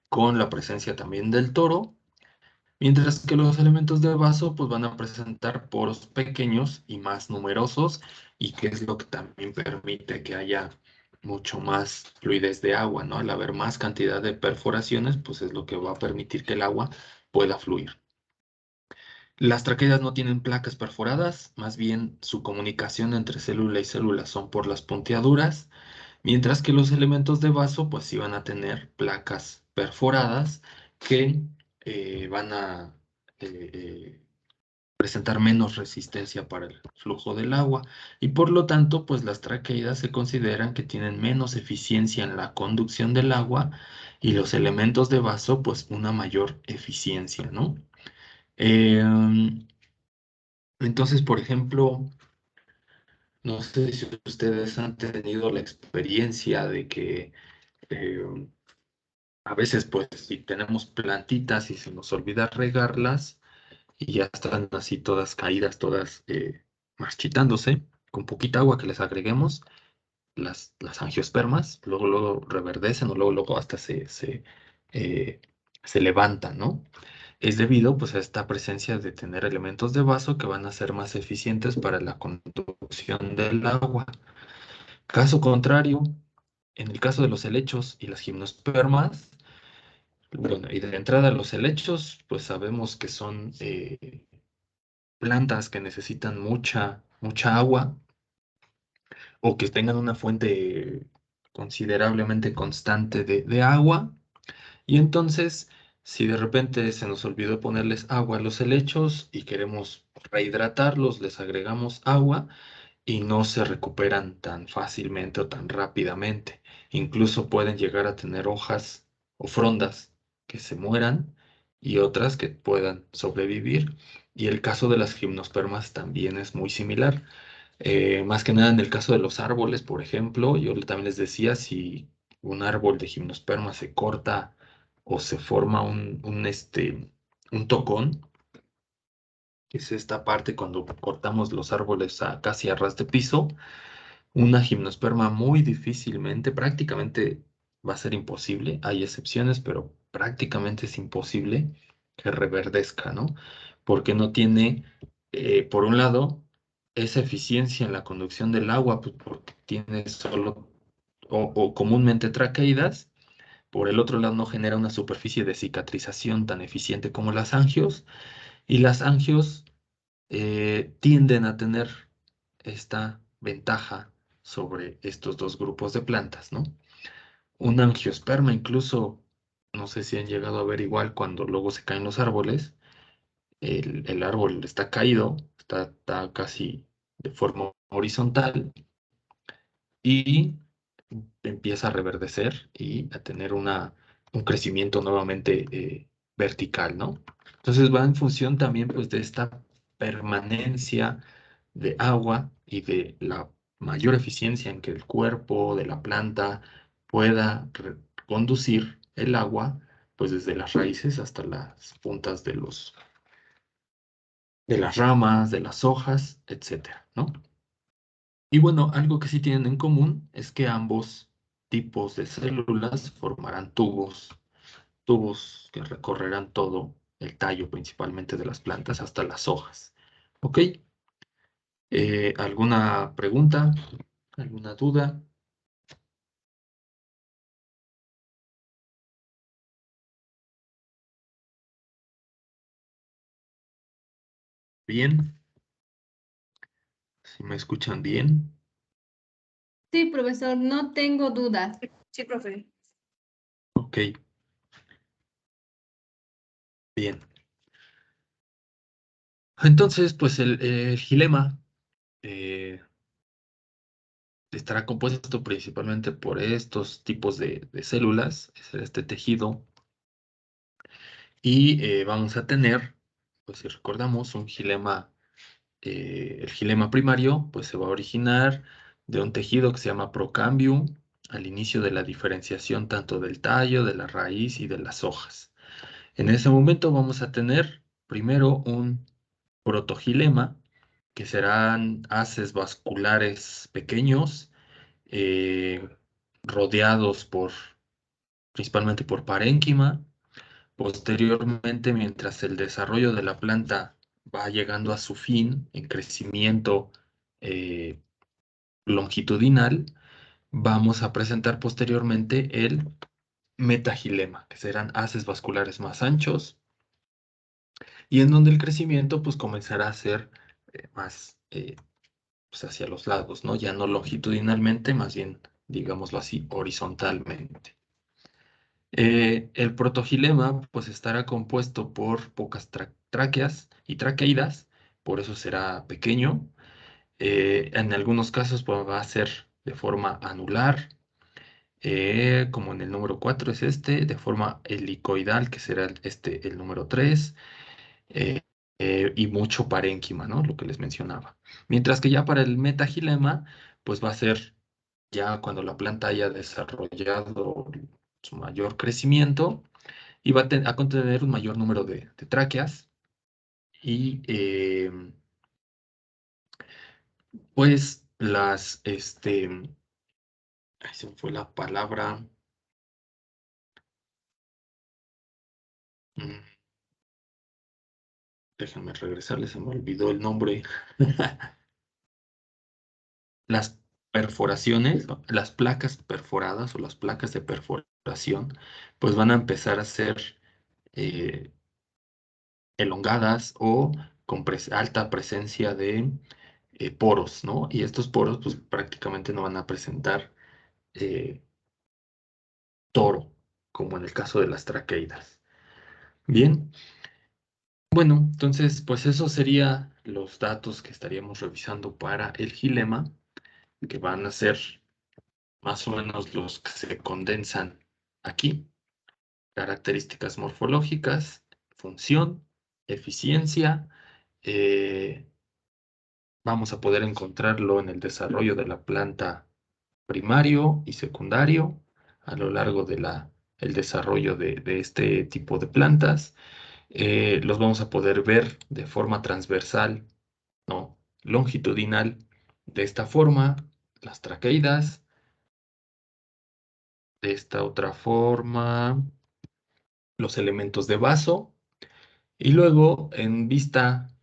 con la presencia también del toro, mientras que los elementos de vaso pues van a presentar poros pequeños y más numerosos, y que es lo que también permite que haya mucho más fluidez de agua, ¿no? Al haber más cantidad de perforaciones, pues es lo que va a permitir que el agua pueda fluir. Las traqueidas no tienen placas perforadas, más bien su comunicación entre célula y célula son por las punteaduras, mientras que los elementos de vaso pues sí van a tener placas perforadas que van a presentar menos resistencia para el flujo del agua, y por lo tanto pues las traqueidas se consideran que tienen menos eficiencia en la conducción del agua, y los elementos de vaso pues una mayor eficiencia, ¿no? Em, entonces, por ejemplo, no sé si ustedes han tenido la experiencia de que eh, a veces, pues, si tenemos plantitas y se nos olvida regarlas y ya están así todas caídas, todas marchitándose, con poquita agua que les agreguemos, las angiospermas luego reverdecen, o luego hasta eh, se levantan, ¿no? Es debido pues a esta presencia de tener elementos de vaso que van a ser más eficientes para la conducción del agua. Caso contrario, en el caso de los helechos y las gimnospermas, bueno, y de entrada los helechos, pues sabemos que son plantas que necesitan mucha agua, o que tengan una fuente considerablemente constante de agua. Y entonces, si de repente se nos olvidó ponerles agua a los helechos y queremos rehidratarlos, les agregamos agua y no se recuperan tan fácilmente o tan rápidamente. Incluso pueden llegar a tener hojas o frondas que se mueran, y otras que puedan sobrevivir. Y el caso de las gimnospermas también es muy similar. Más que nada en el caso de los árboles, por ejemplo, yo también les decía, si un árbol de gimnosperma se corta o se forma un tocón, que es esta parte cuando cortamos los árboles casi a ras de piso, una gimnosperma muy difícilmente, prácticamente va a ser imposible. Hay excepciones, pero prácticamente es imposible que reverdezca, ¿no? Porque no tiene, por un lado, esa eficiencia en la conducción del agua, pues porque tiene solo o comúnmente traqueidas. Por el otro lado, no genera una superficie de cicatrización tan eficiente como las angios, y las angios tienden a tener esta ventaja sobre estos dos grupos de plantas, ¿no? Un angiosperma incluso, no sé si han llegado a ver igual cuando luego se caen los árboles, el árbol está caído, está casi de forma horizontal, y empieza a reverdecer y a tener un crecimiento nuevamente vertical, ¿no? Entonces va en función también pues de esta permanencia de agua y de la mayor eficiencia en que el cuerpo de la planta pueda conducir el agua pues desde las raíces hasta las puntas de las ramas, de las hojas, etcétera, ¿no? Y bueno, algo que sí tienen en común es que ambos tipos de células formarán tubos que recorrerán todo el tallo, principalmente de las plantas, hasta las hojas. ¿Ok? ¿Alguna pregunta? ¿Alguna duda? Bien, si me escuchan bien. Sí, profesor, no tengo dudas. Sí, profe. Ok, bien. Entonces, pues el gilema eh, estará compuesto principalmente por estos tipos de células, es este tejido, y vamos a tener, pues si recordamos, un gilema, el gilema primario, pues se va a originar de un tejido que se llama procambium al inicio de la diferenciación tanto del tallo, de la raíz y de las hojas. En ese momento vamos a tener primero un protogilema, que serán haces vasculares pequeños, eh, rodeados principalmente por parénquima. Posteriormente, mientras el desarrollo de la planta va llegando a su fin en crecimiento eh, longitudinal, vamos a presentar posteriormente el metagilema, que serán haces vasculares más anchos y en donde el crecimiento pues comenzará a ser más pues, hacia los lados, ¿no? Ya no longitudinalmente, más bien, digámoslo así, horizontalmente. El protogilema pues estará compuesto por pocas tráqueas y traqueidas, por eso será pequeño. En algunos casos pues, va a ser de forma anular, como en el número 4 es este, de forma helicoidal, que será el número 3, eh, y mucho parénquima, ¿no? Lo que les mencionaba. Mientras que ya para el metagilema, pues va a ser ya cuando la planta haya desarrollado su mayor crecimiento y va a contener un mayor número de tráqueas y pues ay, se me fue la palabra, mm, déjenme regresarles, se me olvidó el nombre. Las perforaciones, ¿no? Las placas perforadas o las placas de perforación, pues van a empezar a ser eh, elongadas o con alta presencia de poros, ¿no? Y estos poros, pues prácticamente no van a presentar eh, toro, como en el caso de las traqueidas. Bien, bueno, entonces, pues eso serían los datos que estaríamos revisando para el gilema, que van a ser más o menos los que se condensan aquí. Características morfológicas, función, eficiencia. Vamos a poder encontrarlo en el desarrollo de la planta primario y secundario a lo largo de el desarrollo de este tipo de plantas. Los vamos a poder ver de forma transversal, no, longitudinal, de esta forma, las traqueidas, de esta otra forma, los elementos de vaso, y luego en vista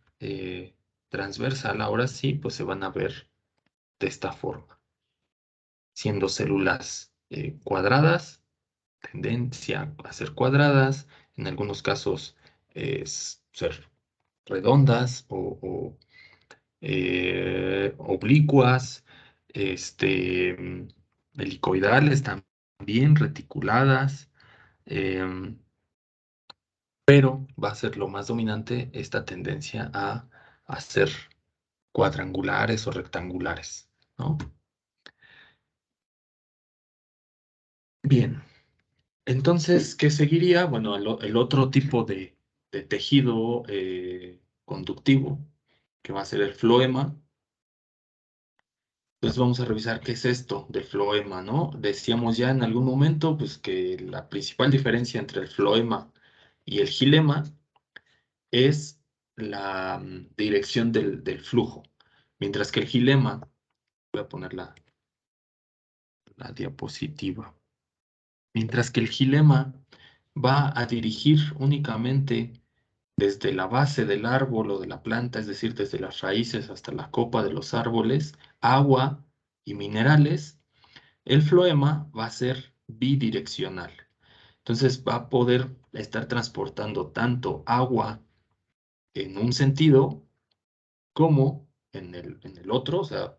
transversal, ahora sí, pues se van a ver de esta forma, siendo células cuadradas, tendencia a ser cuadradas, en algunos casos ser redondas o oblicuas, helicoidales también, reticuladas, em, pero va a ser lo más dominante esta tendencia a ser cuadrangulares o rectangulares, ¿no? Bien, entonces, ¿qué seguiría? Bueno, el otro tipo de tejido conductivo, que va a ser el floema. Entonces vamos a revisar qué es esto del floema, ¿no? Decíamos ya en algún momento, pues que la principal diferencia entre el floema y el gilema es la dirección del flujo, mientras que el gilema, voy a poner la diapositiva, mientras que el gilema va a dirigir únicamente desde la base del árbol o de la planta, es decir, desde las raíces hasta la copa de los árboles, agua y minerales. El floema va a ser bidireccional. Entonces va a poder estar transportando tanto agua en un sentido como en el otro, o sea,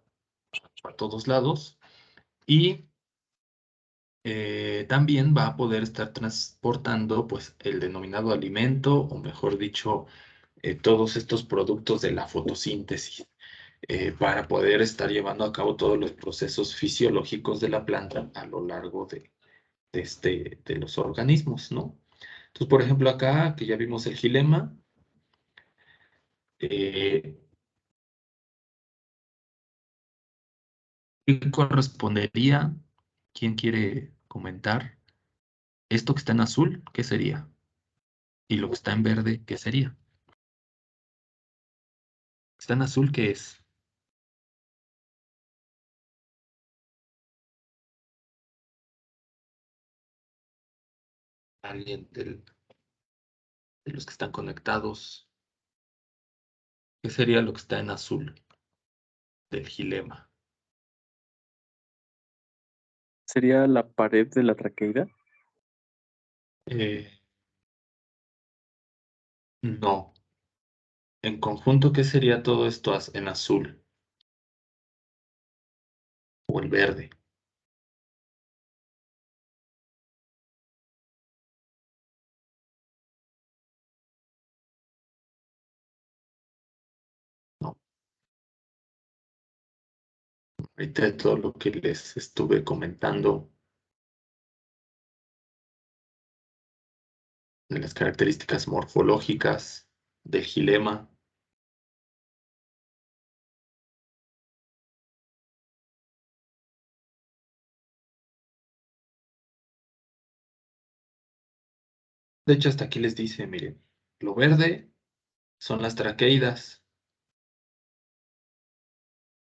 a todos lados. Y también va a poder estar transportando pues el denominado alimento, o mejor dicho, todos estos productos de la fotosíntesis, para poder estar llevando a cabo todos los procesos fisiológicos de la planta a lo largo de los organismos, ¿no? Entonces, por ejemplo, acá que ya vimos el gilema, eh, ¿qué correspondería? ¿Quién quiere comentar? Esto que está en azul, ¿qué sería? Y lo que está en verde, ¿qué sería? Está en azul, ¿qué es? Alguien de los que están conectados, ¿qué sería lo que está en azul del gilema? ¿Sería la pared de la traqueida? Eh, no. En conjunto, ¿qué sería todo esto en azul o en verde? No. Ahorita de todo lo que les estuve comentando de las características morfológicas del gilema. De hecho, hasta aquí les dice, miren, lo verde son las traqueidas.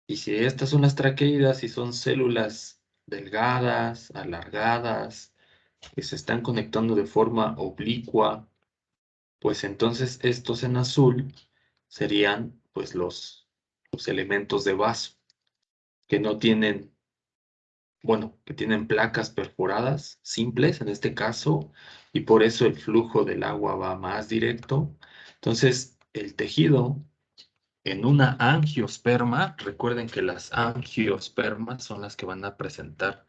Y si estas son las traqueidas y son células delgadas, alargadas, que se están conectando de forma oblicua, pues entonces estos en azul serían pues los elementos de vaso, que no tienen, bueno, que tienen placas perforadas simples en este caso, y por eso el flujo del agua va más directo. Entonces, el tejido en una angiosperma, recuerden que las angiospermas son las que van a presentar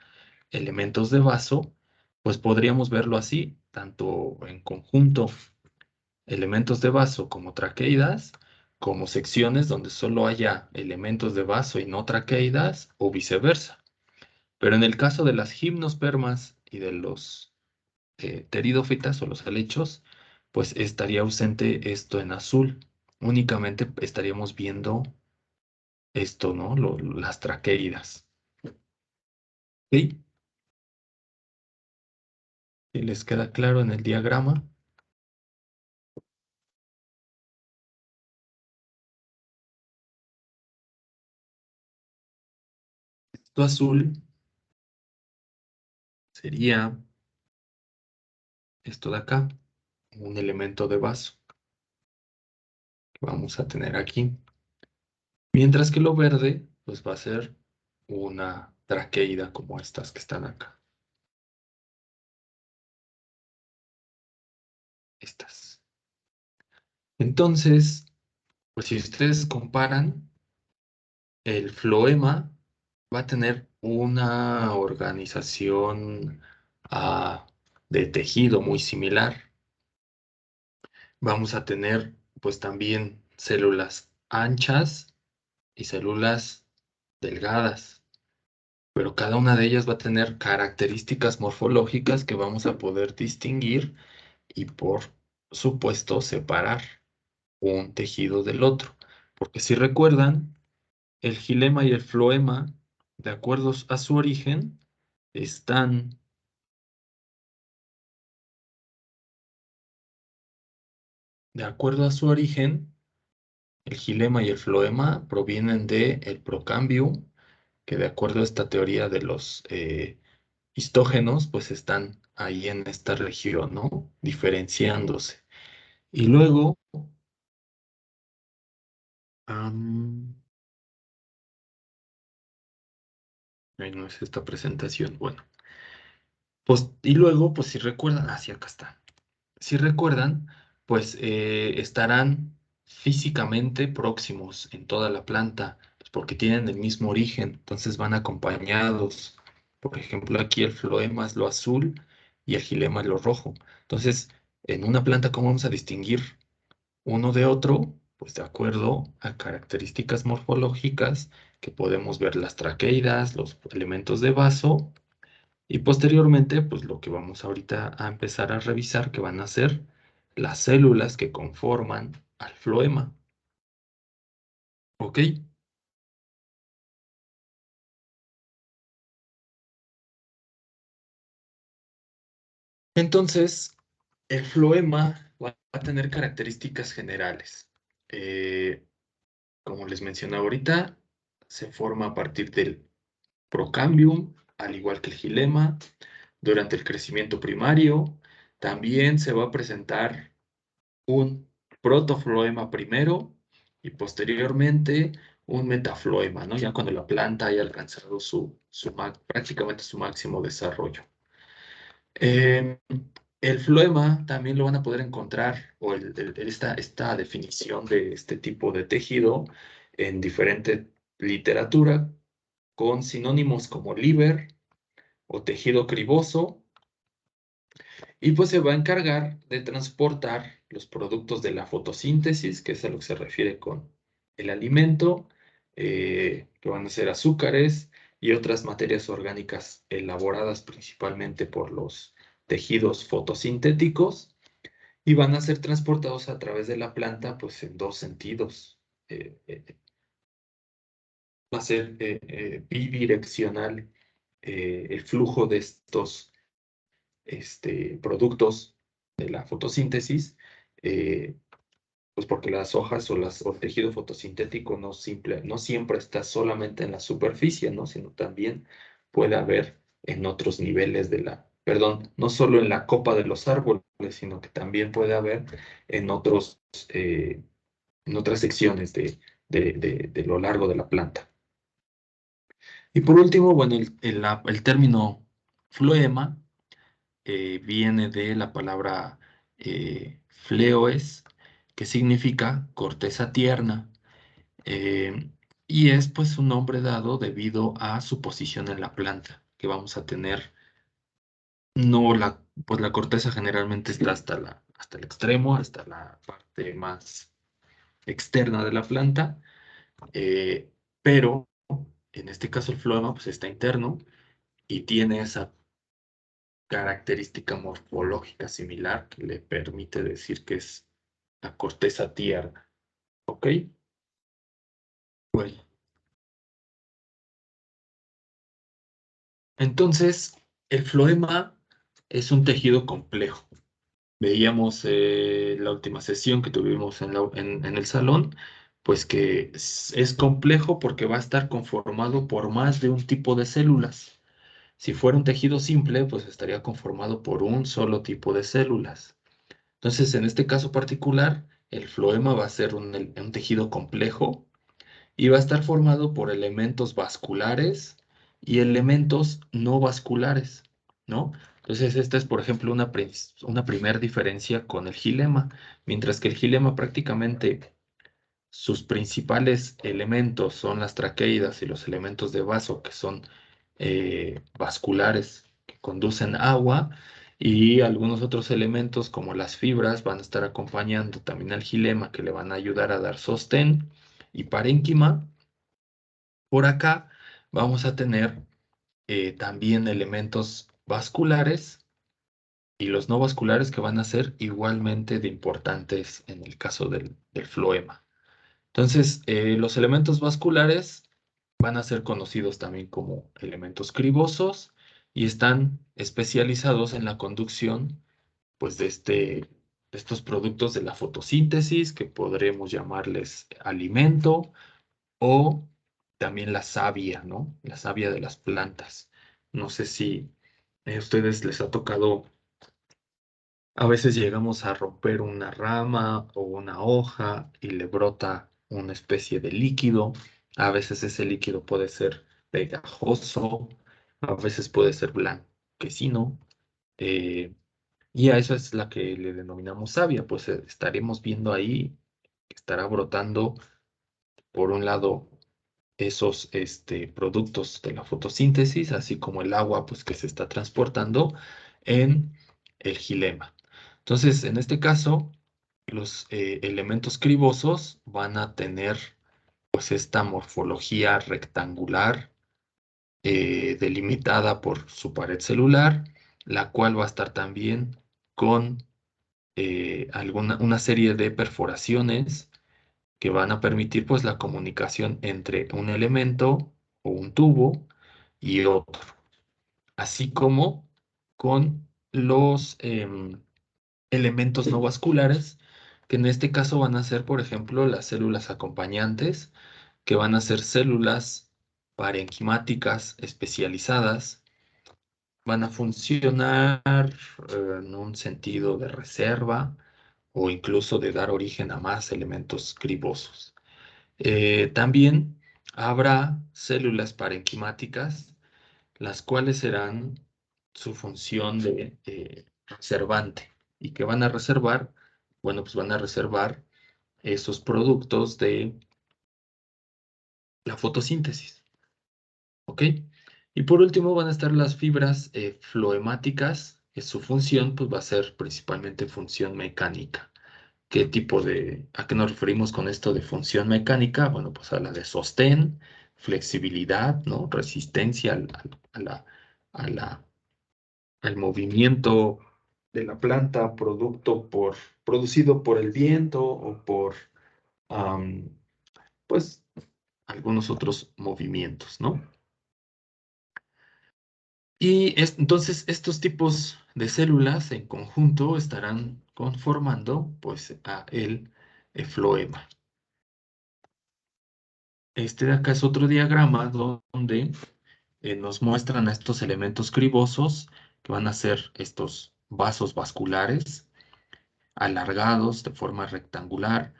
elementos de vaso, pues podríamos verlo así, tanto en conjunto elementos de vaso como traqueidas, como secciones donde solo haya elementos de vaso y no traqueidas, o viceversa. Pero en el caso de las gimnospermas y de los pteridófitas o los helechos, pues estaría ausente esto en azul. Únicamente estaríamos viendo esto, ¿no? Las traqueidas. ¿Sí? ¿Y les queda claro en el diagrama? Esto azul sería esto de acá, un elemento de vaso que vamos a tener aquí. Mientras que lo verde, pues va a ser una traqueida como estas que están acá. Estas. Entonces, pues si ustedes comparan, el floema va a tener una organización de tejido muy similar. Vamos a tener pues también células anchas y células delgadas, pero cada una de ellas va a tener características morfológicas que vamos a poder distinguir y por supuesto separar un tejido del otro. Porque si recuerdan, el gilema y el floema, de acuerdo a su origen, están de acuerdo a su origen, el gilema y el floema provienen del procambium, que de acuerdo a esta teoría de los histógenos, pues están ahí en esta región, ¿no? Diferenciándose. Y luego, am, ahí no es esta presentación, bueno. Pues, y luego, pues si recuerdan, sí, acá está. Si recuerdan, pues estarán físicamente próximos en toda la planta, pues porque tienen el mismo origen, entonces van acompañados. Por ejemplo, aquí el floema es lo azul y el xilema es lo rojo. Entonces, en una planta, ¿cómo vamos a distinguir uno de otro? Pues de acuerdo a características morfológicas que podemos ver las traqueidas, los elementos de vaso y posteriormente, pues lo que vamos ahorita a empezar a revisar que van a ser las células que conforman al floema. ¿Ok? Entonces, el floema va a tener características generales. Eh, Como les mencioné ahorita, se forma a partir del procambium, al igual que el xilema. Durante el crecimiento primario, también se va a presentar un protofloema primero y posteriormente un metafloema, ¿no? Ya cuando la planta haya alcanzado prácticamente su máximo desarrollo. Eh, el floema también lo van a poder encontrar, o esta definición de este tipo de tejido, en diferente literatura, con sinónimos como liber o tejido criboso, y pues se va a encargar de transportar los productos de la fotosíntesis, que es a lo que se refiere con el alimento, que van a ser azúcares y otras materias orgánicas elaboradas principalmente por los tejidos fotosintéticos, y van a ser transportados a través de la planta, pues en dos sentidos. Va a ser bidireccional el flujo de estos productos de la fotosíntesis, eh, pues porque las hojas o el tejido fotosintético no siempre está solamente en la superficie, ¿no? Sino también puede haber en otros niveles perdón, no solo en la copa de los árboles, sino que también puede haber en eh, en otras secciones de lo largo de la planta. Y por último, bueno, el término floema viene de la palabra fleoes, que significa corteza tierna, eh, y es pues un nombre dado debido a su posición en la planta, que vamos a tener, no pues la corteza generalmente está hasta el extremo, hasta la parte más externa de la planta, eh, pero en este caso el floema pues está interno y tiene esa característica morfológica similar que le permite decir que es la corteza tierna. ¿Ok? Bueno, entonces el floema es un tejido complejo. Veíamos la última sesión que tuvimos en el salón, pues que es complejo porque va a estar conformado por más de un tipo de células. Si fuera un tejido simple, pues estaría conformado por un solo tipo de células. Entonces, en este caso particular, el floema va a ser un tejido complejo y va a estar formado por elementos vasculares y elementos no vasculares, ¿no? Entonces, esta es, por ejemplo, una primer diferencia con el xilema, mientras que el xilema prácticamente sus principales elementos son las traqueidas y los elementos de vaso, que son vasculares, que conducen agua, y algunos otros elementos como las fibras van a estar acompañando también al xilema, que le van a ayudar a dar sostén y parénquima. Por acá vamos a tener también elementos vasculares y los no vasculares que van a ser igualmente de importantes en el caso del floema. Entonces, los elementos vasculares van a ser conocidos también como elementos cribosos y están especializados en la conducción, pues, de estos productos de la fotosíntesis, que podremos llamarles alimento, o también la savia, ¿no? La savia de las plantas. No sé si a ustedes les ha tocado, a veces llegamos a romper una rama o una hoja y le brota una especie de líquido. A veces ese líquido puede ser pegajoso, a veces puede ser blanquecino. eh, y a eso es la que le denominamos savia, pues estaremos viendo ahí que estará brotando, por un lado, esos productos de la fotosíntesis, así como el agua pues, que se está transportando en el xilema. Entonces, en este caso, los elementos cribosos van a tener pues esta morfología rectangular delimitada por su pared celular, la cual va a estar también con una serie de perforaciones que van a permitir pues la comunicación entre un elemento o un tubo y otro, así como con los elementos no vasculares, que en este caso van a ser, por ejemplo, las células acompañantes, que van a ser células parenquimáticas especializadas, van a funcionar en un sentido de reserva o incluso de dar origen a más elementos cribosos. También habrá células parenquimáticas, las cuales serán su función de reservante. ¿Y que van a reservar? Bueno, pues van a reservar esos productos de la fotosíntesis. ¿Ok? Y por último van a estar las fibras floemáticas, que su función pues, va a ser principalmente función mecánica. ¿A qué nos referimos con esto de función mecánica? Bueno, pues a la de sostén, flexibilidad, ¿no? Resistencia a la- al movimiento de la planta, producido por el viento o por, am, pues, algunos otros movimientos, ¿no? Entonces, estos tipos de células en conjunto estarán conformando, pues, a el floema. Este de acá es otro diagrama donde nos muestran a estos elementos cribosos que van a ser estos vasos vasculares alargados de forma rectangular.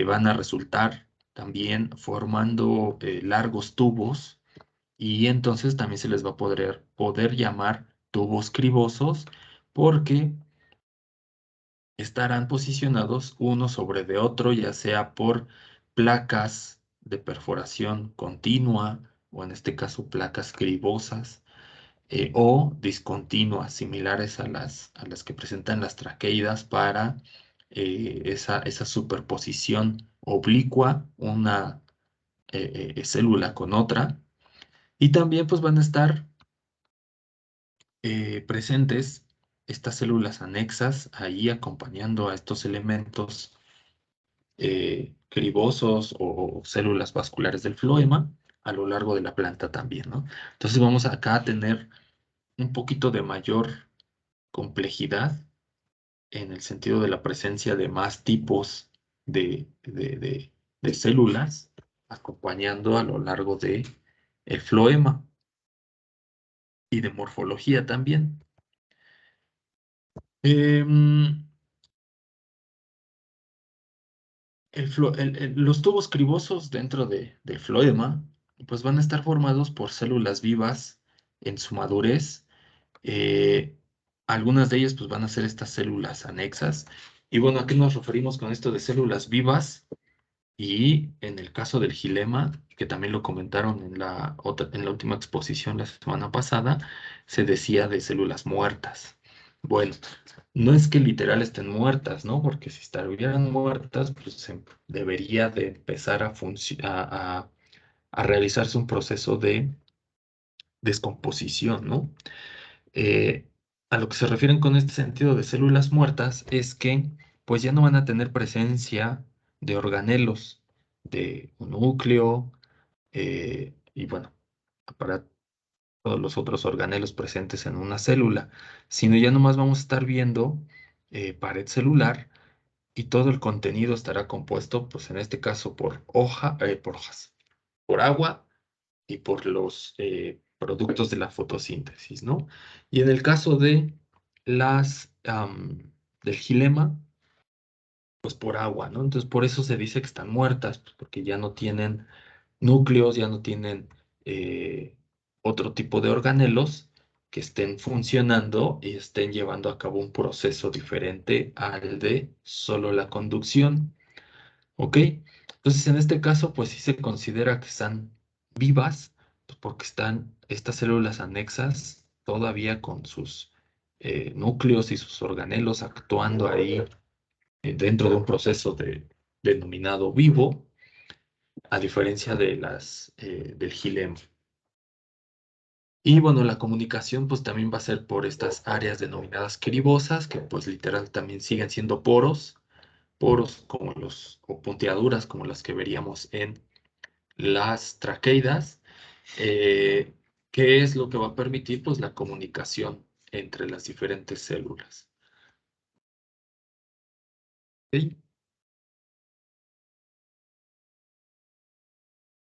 Van a resultar también formando largos tubos y entonces también se les va a poder llamar tubos cribosos porque estarán posicionados uno sobre de otro, ya sea por placas de perforación continua, o en este caso placas cribosas, o discontinuas, similares a las que presentan las traqueidas para esa superposición oblicua, una célula con otra. Y también pues van a estar presentes estas células anexas ahí acompañando a estos elementos cribosos o células vasculares del floema a lo largo de la planta también, ¿no? Entonces vamos acá a tener un poquito de mayor complejidad en el sentido de la presencia de más tipos de células acompañando a lo largo de el floema y de morfología también. Em, los tubos cribosos dentro del floema pues van a estar formados por células vivas en su madurez. Eh, Algunas de ellas pues van a ser estas células anexas. Y bueno, ¿a qué nos referimos con esto de células vivas? Y en el caso del xilema, que también lo comentaron en la última exposición la semana pasada, se decía de células muertas. Bueno, no es que literal estén muertas, ¿no? Porque si estuvieran muertas, pues debería de empezar a realizarse un proceso de descomposición, ¿no? Eh, a lo que se refieren con este sentido de células muertas es que pues ya no van a tener presencia de organelos, de un núcleo y bueno, para todos los otros organelos presentes en una célula, sino ya nomás vamos a estar viendo pared celular y todo el contenido estará compuesto, pues en este caso por hojas, por agua y por los productos de la fotosíntesis, ¿no? Y en el caso de del xilema, pues por agua, ¿no? Entonces por eso se dice que están muertas, pues, porque ya no tienen núcleos, ya no tienen otro tipo de organelos que estén funcionando y estén llevando a cabo un proceso diferente al de solo la conducción. ¿Ok? Entonces, en este caso, pues sí se considera que están vivas, pues, porque están estas células anexas todavía con sus núcleos y sus organelos actuando ahí dentro de un proceso denominado vivo, a diferencia de del gilema. Y bueno, la comunicación pues también va a ser por estas áreas denominadas cribosas, que pues literal también siguen siendo poros como o punteaduras como las que veríamos en las traqueidas, eh, que es lo que va a permitir pues la comunicación entre las diferentes células. ¿Ok?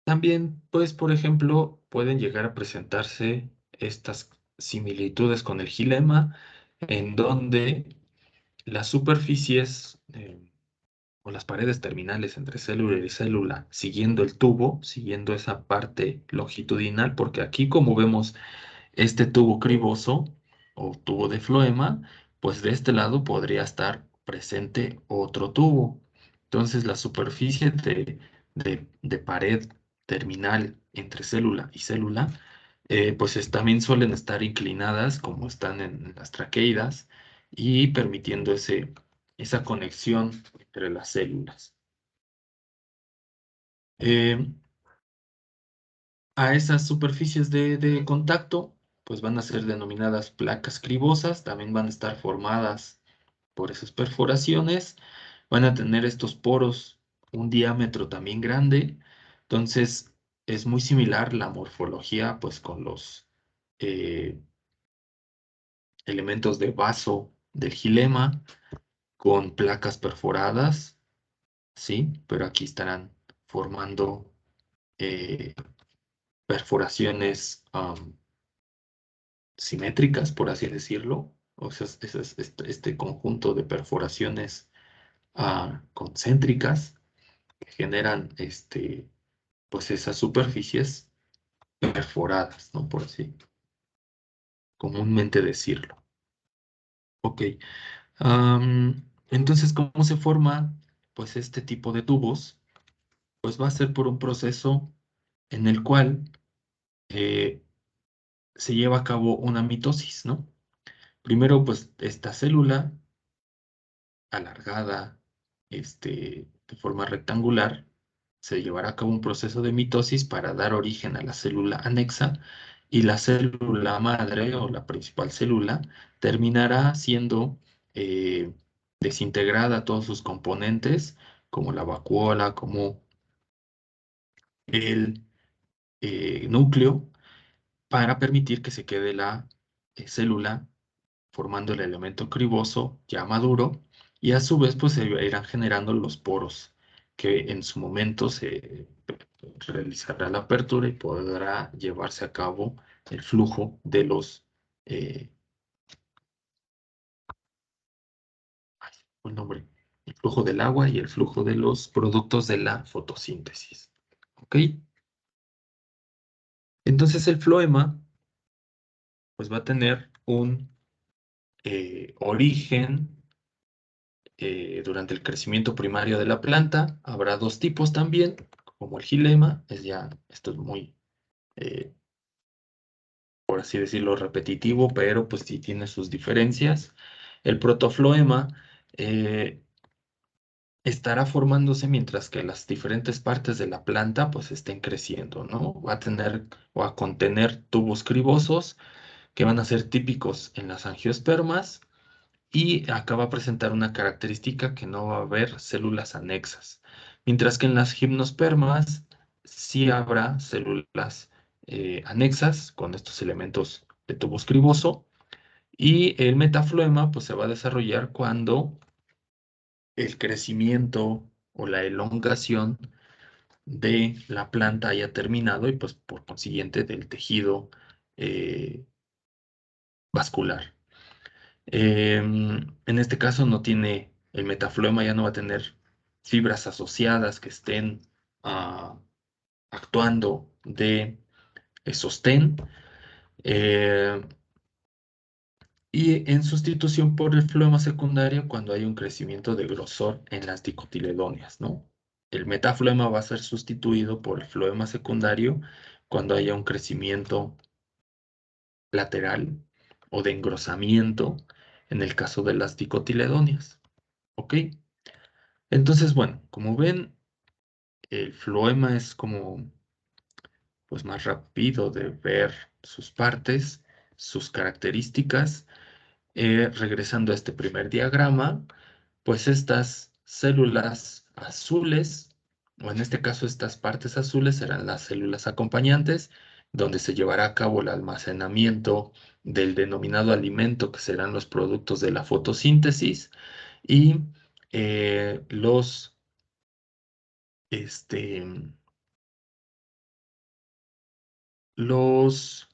También, pues, por ejemplo, pueden llegar a presentarse estas similitudes con el gilema, en donde las superficies o las paredes terminales entre célula y célula, siguiendo el tubo, siguiendo esa parte longitudinal, porque aquí, como vemos, este tubo criboso o tubo de floema, pues de este lado podría estar presente otro tubo. Entonces la superficie de pared terminal entre célula y célula, pues también suelen estar inclinadas como están en las traqueidas y permitiendo esa conexión entre las células. Eh, A esas superficies de contacto, pues van a ser denominadas placas cribosas, también van a estar formadas por esas perforaciones, van a tener estos poros un diámetro también grande, entonces es muy similar la morfología pues con los eh, elementos de vaso del gilema, con placas perforadas, ¿sí? Pero aquí estarán formando eh, perforaciones simétricas, por así decirlo. O sea, este conjunto de perforaciones concéntricas que generan pues esas superficies perforadas, ¿no? Por así comúnmente decirlo. Ok. Entonces, ¿cómo se forma pues este tipo de tubos? Pues va a ser por un proceso en el cual eh, se lleva a cabo una mitosis, ¿no? Primero, pues esta célula alargada, de forma rectangular, se llevará a cabo un proceso de mitosis para dar origen a la célula anexa y la célula madre o la principal célula terminará siendo eh, desintegrada todos sus componentes, como la vacuola, como el núcleo, para permitir que se quede la célula formando el elemento criboso ya maduro, y a su vez pues se irán generando los poros, que en su momento se realizará la apertura y podrá llevarse a cabo el flujo de eh, el nombre, el flujo del agua y el flujo de los productos de la fotosíntesis. ¿Ok? Entonces el floema pues va a tener un origen durante el crecimiento primario de la planta. Habrá dos tipos también, como el gilema, esto es muy, eh, por así decirlo, repetitivo, pero pues sí tiene sus diferencias. El protofloema eh, estará formándose mientras que las diferentes partes de la planta pues estén creciendo, ¿no? Va a tener o a contener tubos cribosos que van a ser típicos en las angiospermas, y acá va a presentar una característica que no va a haber células anexas, mientras que en las gimnospermas sí habrá células anexas con estos elementos de tubo criboso, y el metafloema pues se va a desarrollar cuando el crecimiento o la elongación de la planta haya terminado y pues por consiguiente del tejido eh, vascular. En este caso no tiene, el metafloema ya no va a tener fibras asociadas que estén ah, actuando de sostén, eh, y en sustitución por el floema secundario cuando hay un crecimiento de grosor en las dicotiledóneas, ¿no? el metafloema va a ser sustituido por el floema secundario cuando haya un crecimiento lateral o de engrosamiento en el caso de las dicotiledóneas. ¿Ok? Entonces, bueno, como ven, el floema es como pues más rápido de ver sus partes, sus características. Regresando a este primer diagrama, pues estas células azules, o en este caso estas partes azules serán las células acompañantes, donde se llevará a cabo el almacenamiento del denominado alimento, que serán los productos de la fotosíntesis, y este, los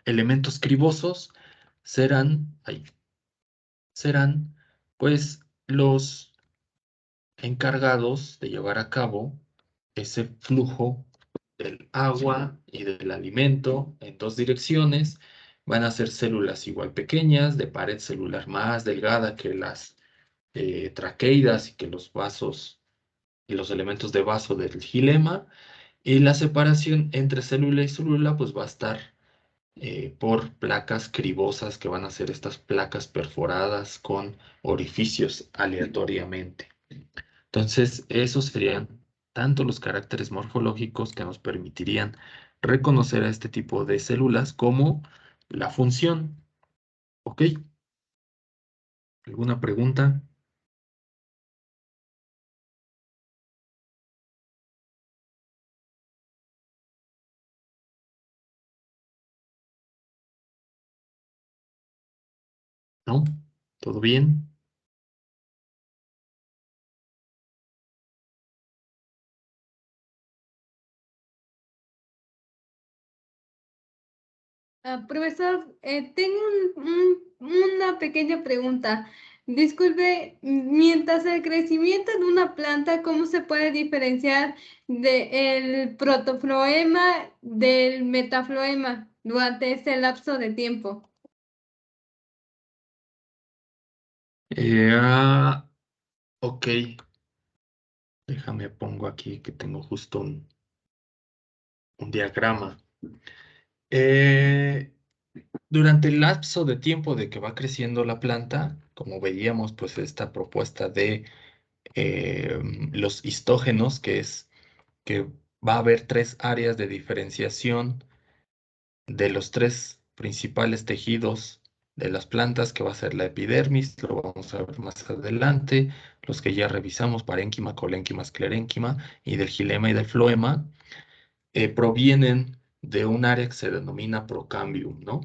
elementos cribosos serán pues los encargados de llevar a cabo ese flujo del agua y del alimento en dos direcciones. Van a ser células igual pequeñas, de pared celular más delgada que las traqueidas y que los vasos y los elementos de vaso del xilema. Y la separación entre célula y célula pues va a estar por placas cribosas, que van a ser estas placas perforadas con orificios aleatoriamente. Entonces, esos serían tanto los caracteres morfológicos que nos permitirían reconocer a este tipo de células como la función. ¿Ok? ¿Alguna pregunta? ¿No? ¿Todo bien? Profesor, tengo una pequeña pregunta. Disculpe, mientras el crecimiento de una planta, ¿cómo se puede diferenciar del protofloema del metafloema durante ese lapso de tiempo? Eh, ah, ok, déjame pongo aquí que tengo justo un diagrama. Eh, Durante el lapso de tiempo de que va creciendo la planta, como veíamos, pues esta propuesta de eh, los histógenos, que es que va a haber tres áreas de diferenciación de los tres principales tejidos de las plantas, que va a ser la epidermis, lo vamos a ver más adelante, los que ya revisamos, parénquima, colénquima, esclerénquima, y del xilema y del floema, provienen de un área que se denomina procambium, ¿no?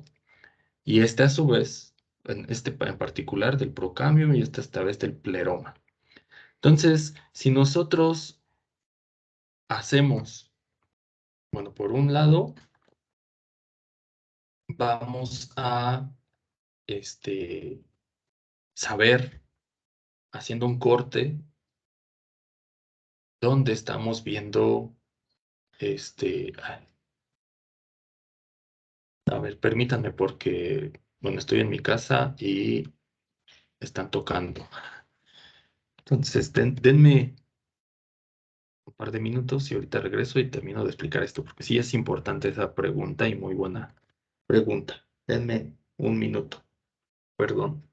Y este a su vez, en particular del procambium y este esta vez del pleroma. Entonces, si nosotros hacemos, bueno, por un lado, vamos a saber, haciendo un corte, dónde estamos viendo, ay, a ver, permítanme porque, bueno, estoy en mi casa y están tocando. Entonces, denme un par de minutos y ahorita regreso y termino de explicar esto, porque sí es importante esa pregunta y muy buena pregunta. Denme un minuto, perdón.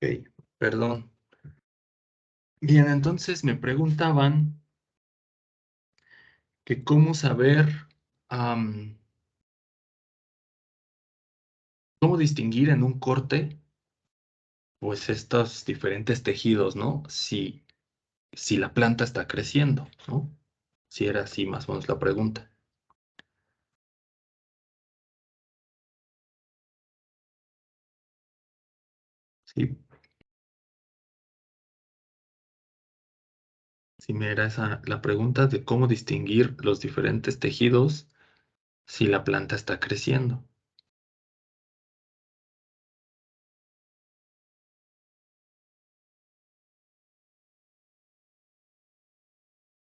Ok, perdón. Bien, entonces me preguntaban que cómo saber, am, cómo distinguir en un corte, pues estos diferentes tejidos, ¿no? Si la planta está creciendo, ¿no? Si era así más o menos la pregunta. Sí, si me era esa la pregunta de cómo distinguir los diferentes tejidos si la planta está creciendo.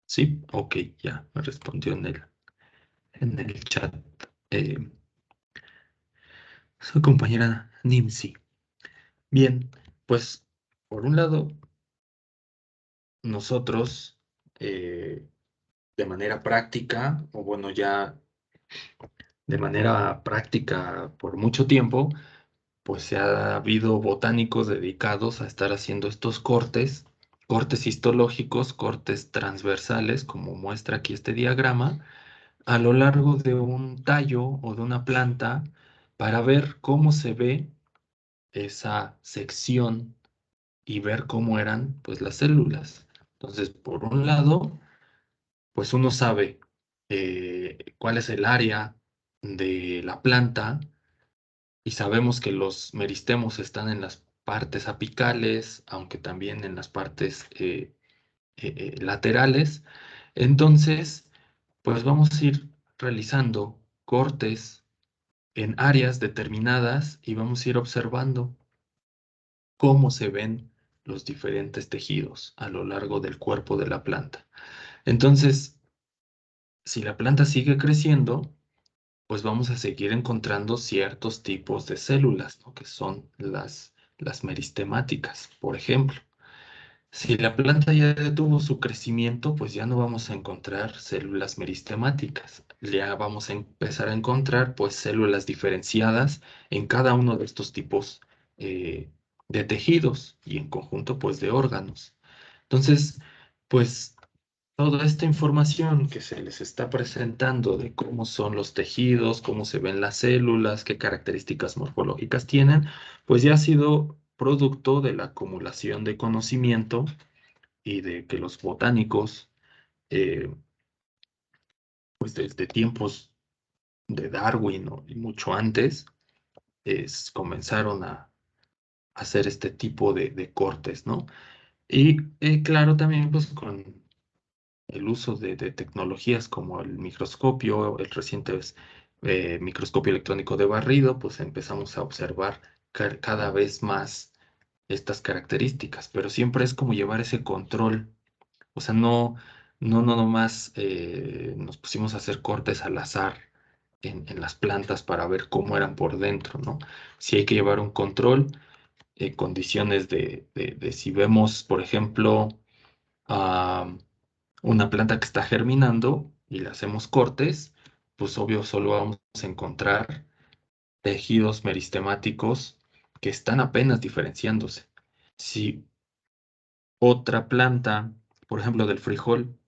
Sí, ok, ya me respondió en el chat. Eh, Su compañera Nimsi. Bien, pues por un lado, nosotros de manera práctica, o bueno, ya de manera práctica por mucho tiempo, pues se ha habido botánicos dedicados a estar haciendo estos cortes, cortes histológicos, cortes transversales, como muestra aquí este diagrama, a lo largo de un tallo o de una planta para ver cómo se ve esa sección y ver cómo eran pues las células. Entonces, por un lado, pues uno sabe cuál es el área de la planta y sabemos que los meristemos están en las partes apicales, aunque también en las partes laterales. Entonces, pues vamos a ir realizando cortes en áreas determinadas y vamos a ir observando cómo se ven los diferentes tejidos a lo largo del cuerpo de la planta. Entonces, si la planta sigue creciendo, pues vamos a seguir encontrando ciertos tipos de células, ¿no? Que son las meristemáticas, por ejemplo. Si la planta ya detuvo su crecimiento, pues ya no vamos a encontrar células meristemáticas. Ya vamos a empezar a encontrar pues células diferenciadas en cada uno de estos tipos eh, de tejidos y en conjunto pues de órganos. Entonces, pues toda esta información que se les está presentando de cómo son los tejidos, cómo se ven las células, qué características morfológicas tienen, pues ya ha sido producto de la acumulación de conocimiento y de que los botánicos, eh, pues desde tiempos de Darwin y mucho antes, comenzaron a hacer este tipo de cortes, ¿no? Y claro, también pues con el uso de tecnologías como el microscopio, el reciente microscopio electrónico de barrido, pues empezamos a observar cada vez más estas características, pero siempre es como llevar ese control. O sea, no nomás nos pusimos a hacer cortes al azar en las plantas para ver cómo eran por dentro, ¿no? Sí hay que llevar un control, condiciones de si vemos, por ejemplo, a una planta que está germinando y le hacemos cortes, pues obvio solo vamos a encontrar tejidos meristemáticos que están apenas diferenciándose. Si otra planta, por ejemplo, del frijol,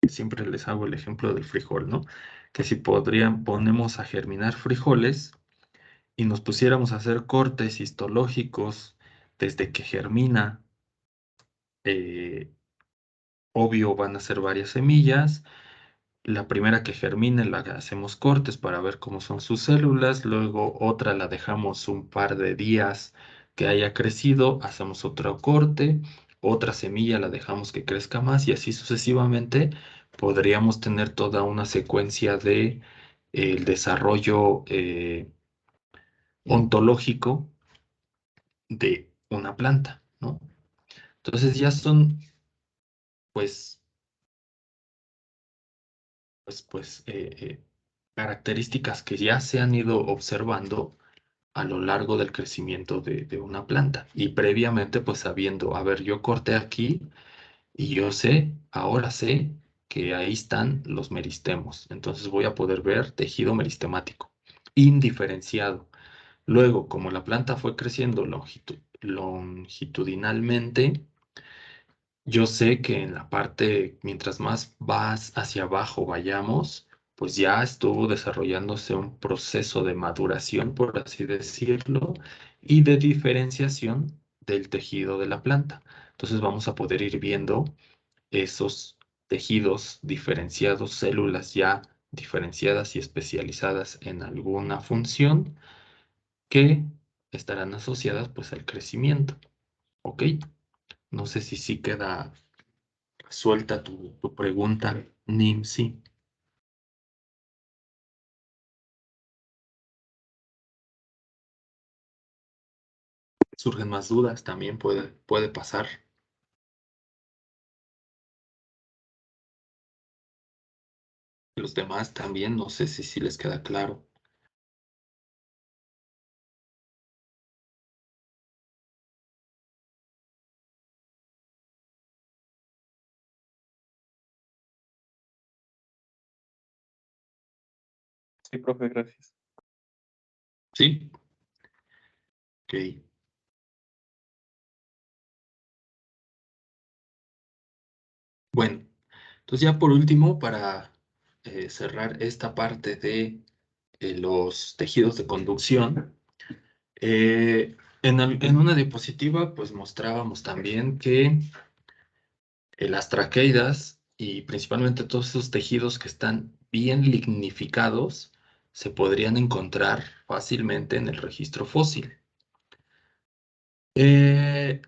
siempre les hago el ejemplo del frijol, ¿no? Que si ponemos a germinar frijoles y nos pusiéramos a hacer cortes histológicos desde que germina, eh, obvio van a ser varias semillas. La primera que germine la hacemos cortes para ver cómo son sus células, luego otra la dejamos un par de días que haya crecido, hacemos otro corte, otra semilla la dejamos que crezca más y así sucesivamente podríamos tener toda una secuencia de el desarrollo ontológico de una planta, ¿no? Entonces ya son pues características que ya se han ido observando a lo largo del crecimiento de una planta. Y previamente, pues sabiendo, a ver, yo corté aquí y yo sé, ahora sé que ahí están los meristemos. Entonces voy a poder ver tejido meristemático, indiferenciado. Luego, como la planta fue creciendo longitudinalmente, yo sé que en la parte, mientras más vas hacia abajo vayamos, pues ya estuvo desarrollándose un proceso de maduración, por así decirlo, y de diferenciación del tejido de la planta. Entonces vamos a poder ir viendo esos tejidos diferenciados, células ya diferenciadas y especializadas en alguna función que estarán asociadas pues al crecimiento. ¿Ok? No sé si sí queda suelta tu pregunta, Nimsi. Surgen más dudas, también puede pasar. Los demás también, no sé si les queda claro. Sí, profe, gracias. ¿Sí? Ok. Bueno, entonces ya por último, para cerrar esta parte de los tejidos de conducción, en una diapositiva pues mostrábamos también que las traqueidas y principalmente todos esos tejidos que están bien lignificados se podrían encontrar fácilmente en el registro fósil. Eh,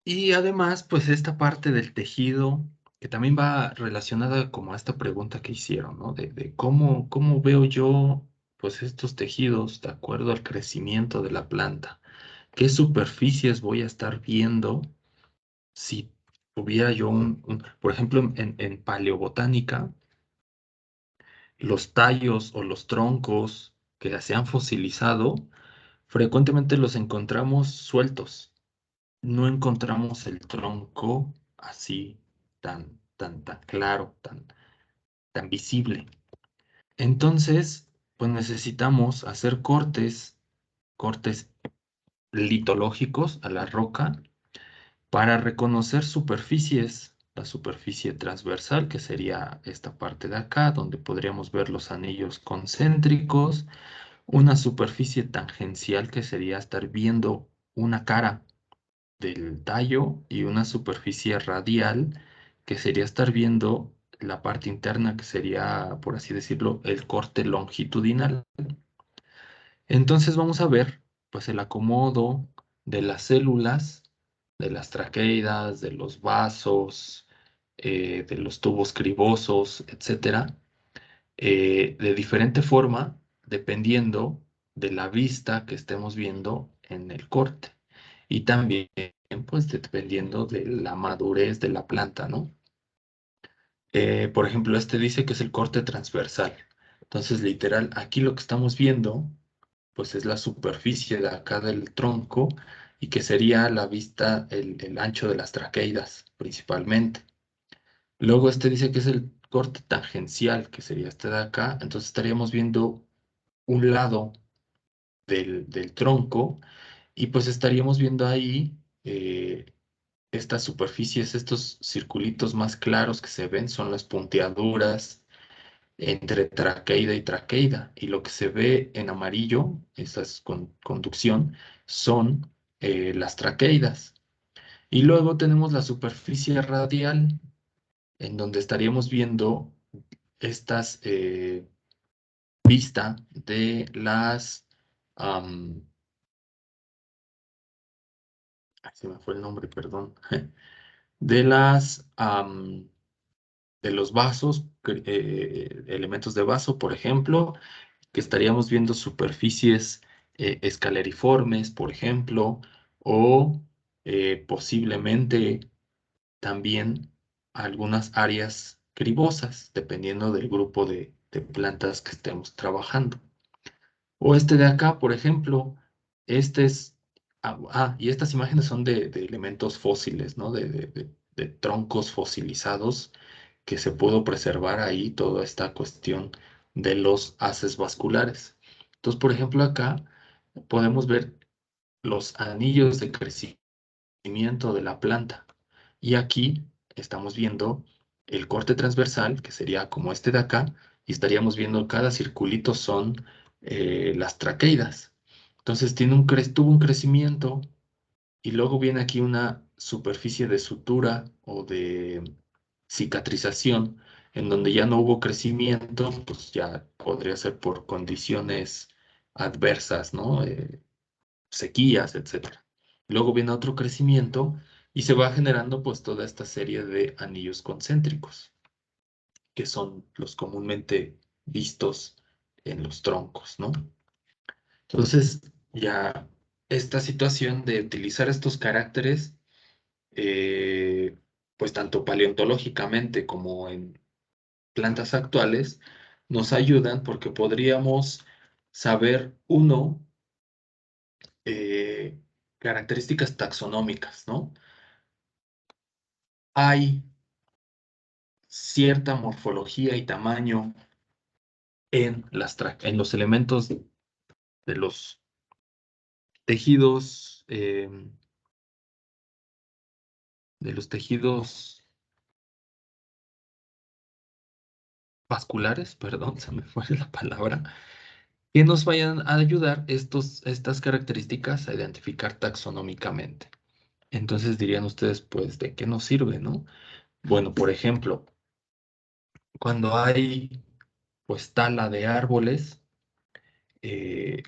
y además, pues esta parte del tejido, que también va relacionada como a esta pregunta que hicieron, ¿no? De cómo veo yo, pues estos tejidos de acuerdo al crecimiento de la planta. ¿Qué superficies voy a estar viendo si tuviera yo por ejemplo, en paleobotánica, los tallos o los troncos que se han fosilizado, frecuentemente los encontramos sueltos. No encontramos el tronco así tan claro, tan visible. Entonces, pues necesitamos hacer cortes litológicos a la roca para reconocer superficies. La superficie transversal, que sería esta parte de acá, donde podríamos ver los anillos concéntricos, una superficie tangencial, que sería estar viendo una cara del tallo, y una superficie radial, que sería estar viendo la parte interna, que sería, por así decirlo, el corte longitudinal. Entonces vamos a ver pues el acomodo de las células, de las traqueidas, de los vasos, de los tubos cribosos, etcétera, de diferente forma, dependiendo de la vista que estemos viendo en el corte. Y también, pues, dependiendo de la madurez de la planta, ¿no? Por ejemplo, este dice que es el corte transversal. Entonces, literal, aquí lo que estamos viendo, pues, es la superficie de acá del tronco, y que sería la vista, el ancho de las traqueidas, principalmente. Luego este dice que es el corte tangencial, que sería este de acá. Entonces estaríamos viendo un lado del tronco, y pues estaríamos viendo ahí estas superficies, estos circulitos más claros que se ven son las punteaduras entre traqueida y traqueida. Y lo que se ve en amarillo, esa es conducción, son las traqueidas. Y luego tenemos la superficie radial, en donde estaríamos viendo estas vista de las, se me fue el nombre, perdón, de de los vasos, elementos de vaso, por ejemplo, que estaríamos viendo superficies escaleriformes, por ejemplo, o posiblemente también algunas áreas cribosas, dependiendo del grupo de plantas que estemos trabajando. O este de acá, por ejemplo, este es, y estas imágenes son de elementos fósiles, ¿no? De troncos fosilizados, que se pudo preservar ahí toda esta cuestión de los haces vasculares. Entonces, por ejemplo, acá podemos ver los anillos de crecimiento de la planta. Y aquí estamos viendo el corte transversal, que sería como este de acá, y estaríamos viendo cada circulito son las traqueidas. Entonces tuvo un crecimiento y luego viene aquí una superficie de sutura o de cicatrización en donde ya no hubo crecimiento, pues ya podría ser por condiciones adversas, ¿no? Sequías, etcétera. Luego viene otro crecimiento y se va generando pues toda esta serie de anillos concéntricos, que son los comúnmente vistos en los troncos, ¿no? Entonces, ya esta situación de utilizar estos caracteres, eh, pues tanto paleontológicamente como en plantas actuales, nos ayudan porque podríamos saber, uno, eh, características taxonómicas, ¿no? Hay cierta morfología y tamaño en los elementos de los tejidos, vasculares, perdón, se me fue la palabra, que nos vayan a ayudar estas características a identificar taxonómicamente. Entonces dirían ustedes, pues, ¿de qué nos sirve, no? Bueno, por ejemplo, cuando hay, pues, tala de árboles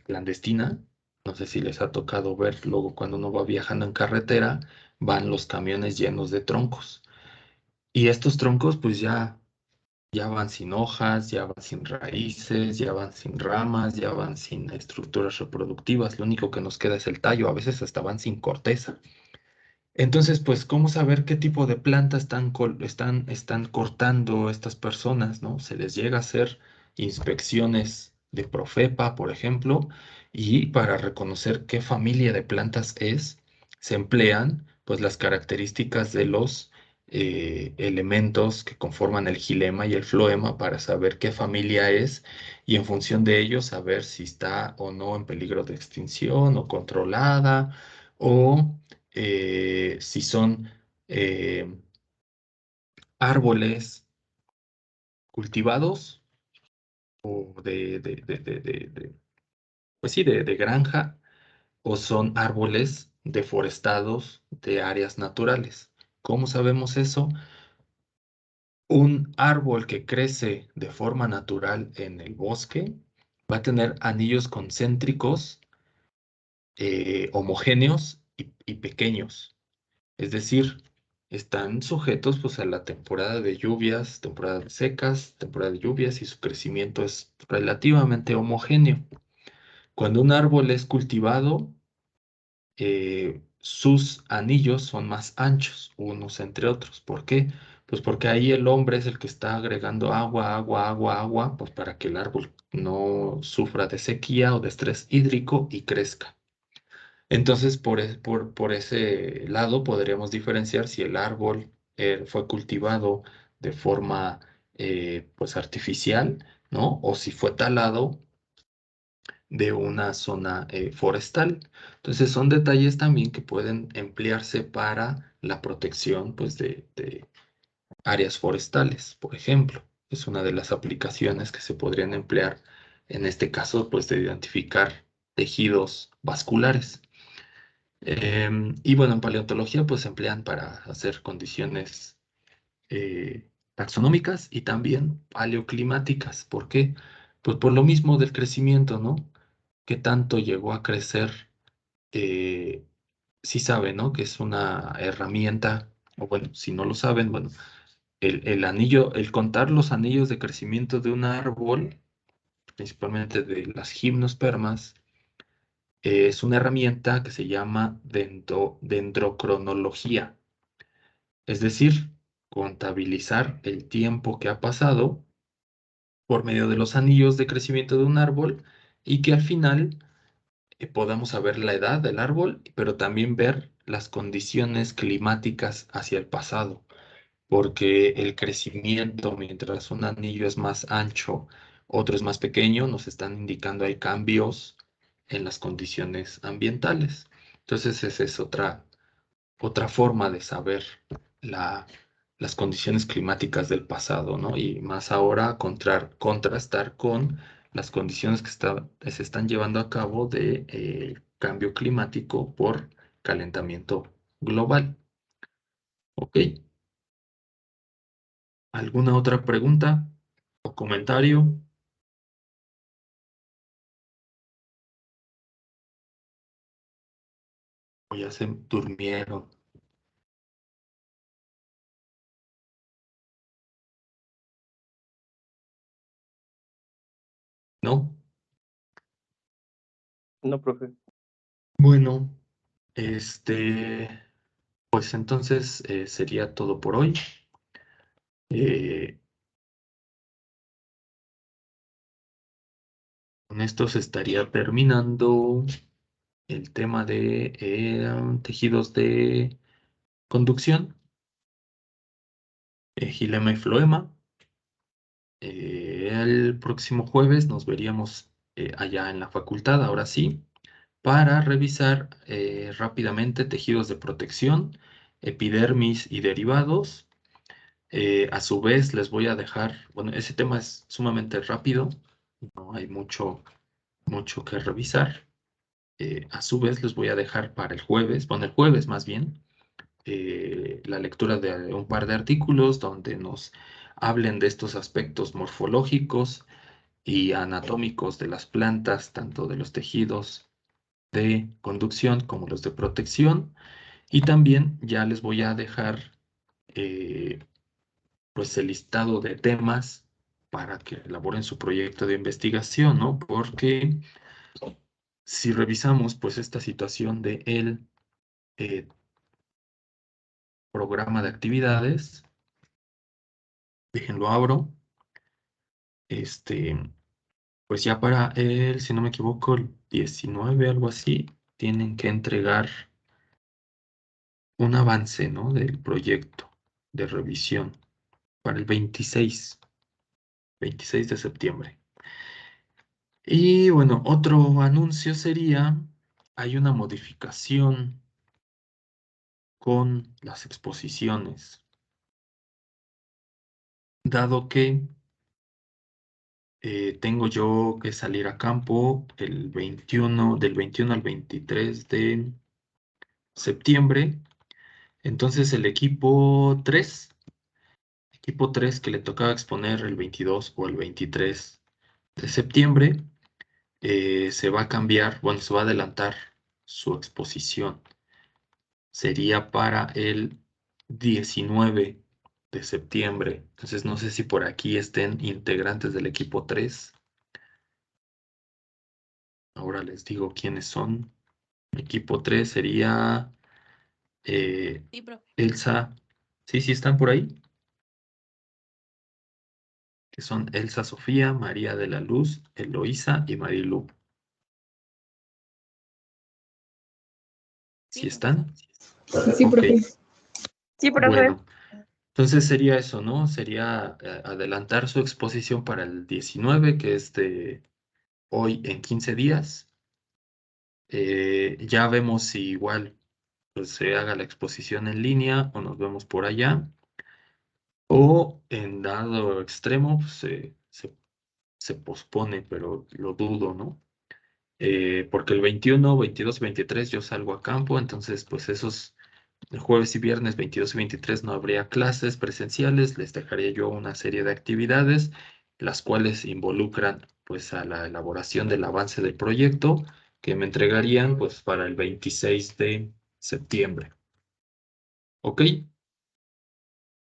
clandestina, no sé si les ha tocado ver luego cuando uno va viajando en carretera, van los camiones llenos de troncos. Y estos troncos, pues, ya van sin hojas, ya van sin raíces, ya van sin ramas, ya van sin estructuras reproductivas. Lo único que nos queda es el tallo, a veces hasta van sin corteza. Entonces, pues, ¿cómo saber qué tipo de planta están cortando estas personas, ¿no? Se les llega a hacer inspecciones de Profepa, por ejemplo, y para reconocer qué familia de plantas es, se emplean, pues, las características de los elementos que conforman el xilema y el floema para saber qué familia es y en función de ello saber si está o no en peligro de extinción o controlada o si son eh, árboles cultivados o pues sí, de granja, o son árboles deforestados de áreas naturales. ¿Cómo sabemos eso? Un árbol que crece de forma natural en el bosque va a tener anillos concéntricos homogéneos y pequeños. Es decir, están sujetos pues a la temporada de lluvias, temporada de secas, temporada de lluvias y su crecimiento es relativamente homogéneo. Cuando un árbol es cultivado, sus anillos son más anchos, unos entre otros. ¿Por qué? Pues porque ahí el hombre es el que está agregando agua, agua, agua, agua, pues para que el árbol no sufra de sequía o de estrés hídrico y crezca. Entonces, por ese lado podríamos diferenciar si el árbol fue cultivado de forma pues artificial, ¿no? O si fue talado de una zona forestal. Entonces, son detalles también que pueden emplearse para la protección pues, de áreas forestales, por ejemplo. Es una de las aplicaciones que se podrían emplear en este caso, pues, de identificar tejidos vasculares. Y bueno, en paleontología pues se emplean para hacer condiciones taxonómicas y también paleoclimáticas. ¿Por qué? Pues por lo mismo del crecimiento, ¿no? ¿Qué tanto llegó a crecer? Eh, sí saben, ¿no? Que es una herramienta, o bueno, si no lo saben, bueno, el anillo, el contar los anillos de crecimiento de un árbol, principalmente de las gimnospermas, es una herramienta que se llama dendrocronología, es decir, contabilizar el tiempo que ha pasado por medio de los anillos de crecimiento de un árbol y que al final podamos saber la edad del árbol, pero también ver las condiciones climáticas hacia el pasado, porque el crecimiento, mientras un anillo es más ancho, Otro es más pequeño, nos están indicando hay cambios en las condiciones ambientales. Entonces, esa es otra forma de saber las condiciones climáticas del pasado, ¿no? Y más ahora contrastar con las condiciones que se están llevando a cabo de cambio climático por calentamiento global. ¿Ok? ¿Alguna otra pregunta o comentario? O ya se durmieron, ¿no? No, profe. Bueno, pues entonces sería todo por hoy. Con esto se estaría terminando el tema de tejidos de conducción, gilema y floema. El próximo jueves nos veríamos allá en la facultad, ahora sí, para revisar rápidamente tejidos de protección, epidermis y derivados. A su vez les voy a dejar, bueno, ese tema es sumamente rápido, no hay mucho que revisar. A su vez les voy a dejar para el jueves, bueno, el jueves más bien, la lectura de un par de artículos donde nos hablen de estos aspectos morfológicos y anatómicos de las plantas, tanto de los tejidos de conducción como los de protección. Y también ya les voy a dejar pues el listado de temas para que elaboren su proyecto de investigación, ¿no? Porque si revisamos pues esta situación de el programa de actividades, déjenlo abro, pues ya para si no me equivoco, el 19, algo así, tienen que entregar un avance, ¿no? Del proyecto de revisión para el 26 de septiembre. Y bueno, otro anuncio sería, hay una modificación con las exposiciones, dado que tengo yo que salir a campo del 21 al 23 de septiembre. Entonces el equipo 3 que le tocaba exponer el 22 o el 23 de septiembre, se va a cambiar, bueno, se va a adelantar su exposición. Sería para el 19 de septiembre. Entonces no sé si por aquí estén integrantes del equipo 3. Ahora les digo quiénes son. Equipo 3 sería Sí, profe. Elsa. Sí, sí están por ahí. Que son Elsa Sofía, María de la Luz, Eloísa y Marilu. ¿Sí Sí, están? Sí, Ok, profe. Sí, profe. bueno. Entonces sería eso, ¿no? Sería adelantar su exposición para el 19, que es de hoy en 15 días. Ya vemos si igual pues, se haga la exposición en línea o nos vemos por allá. O en dado extremo, pues, se pospone, pero lo dudo, ¿no? Porque el 21, 22 y 23 yo salgo a campo, entonces pues esos jueves y viernes 22 y 23 no habría clases presenciales, les dejaría yo una serie de actividades, las cuales involucran pues a la elaboración del avance del proyecto que me entregarían pues para el 26 de septiembre. ¿Ok?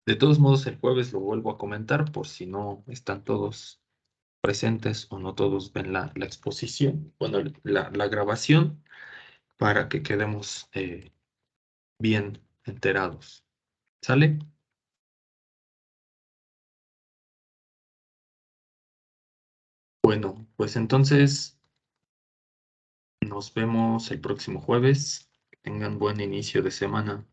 De todos modos, el jueves lo vuelvo a comentar por si no están todos presentes o no todos ven la exposición, bueno, la grabación, para que quedemos bien enterados. ¿Sale? Bueno, pues entonces nos vemos el próximo jueves. Que tengan buen inicio de semana.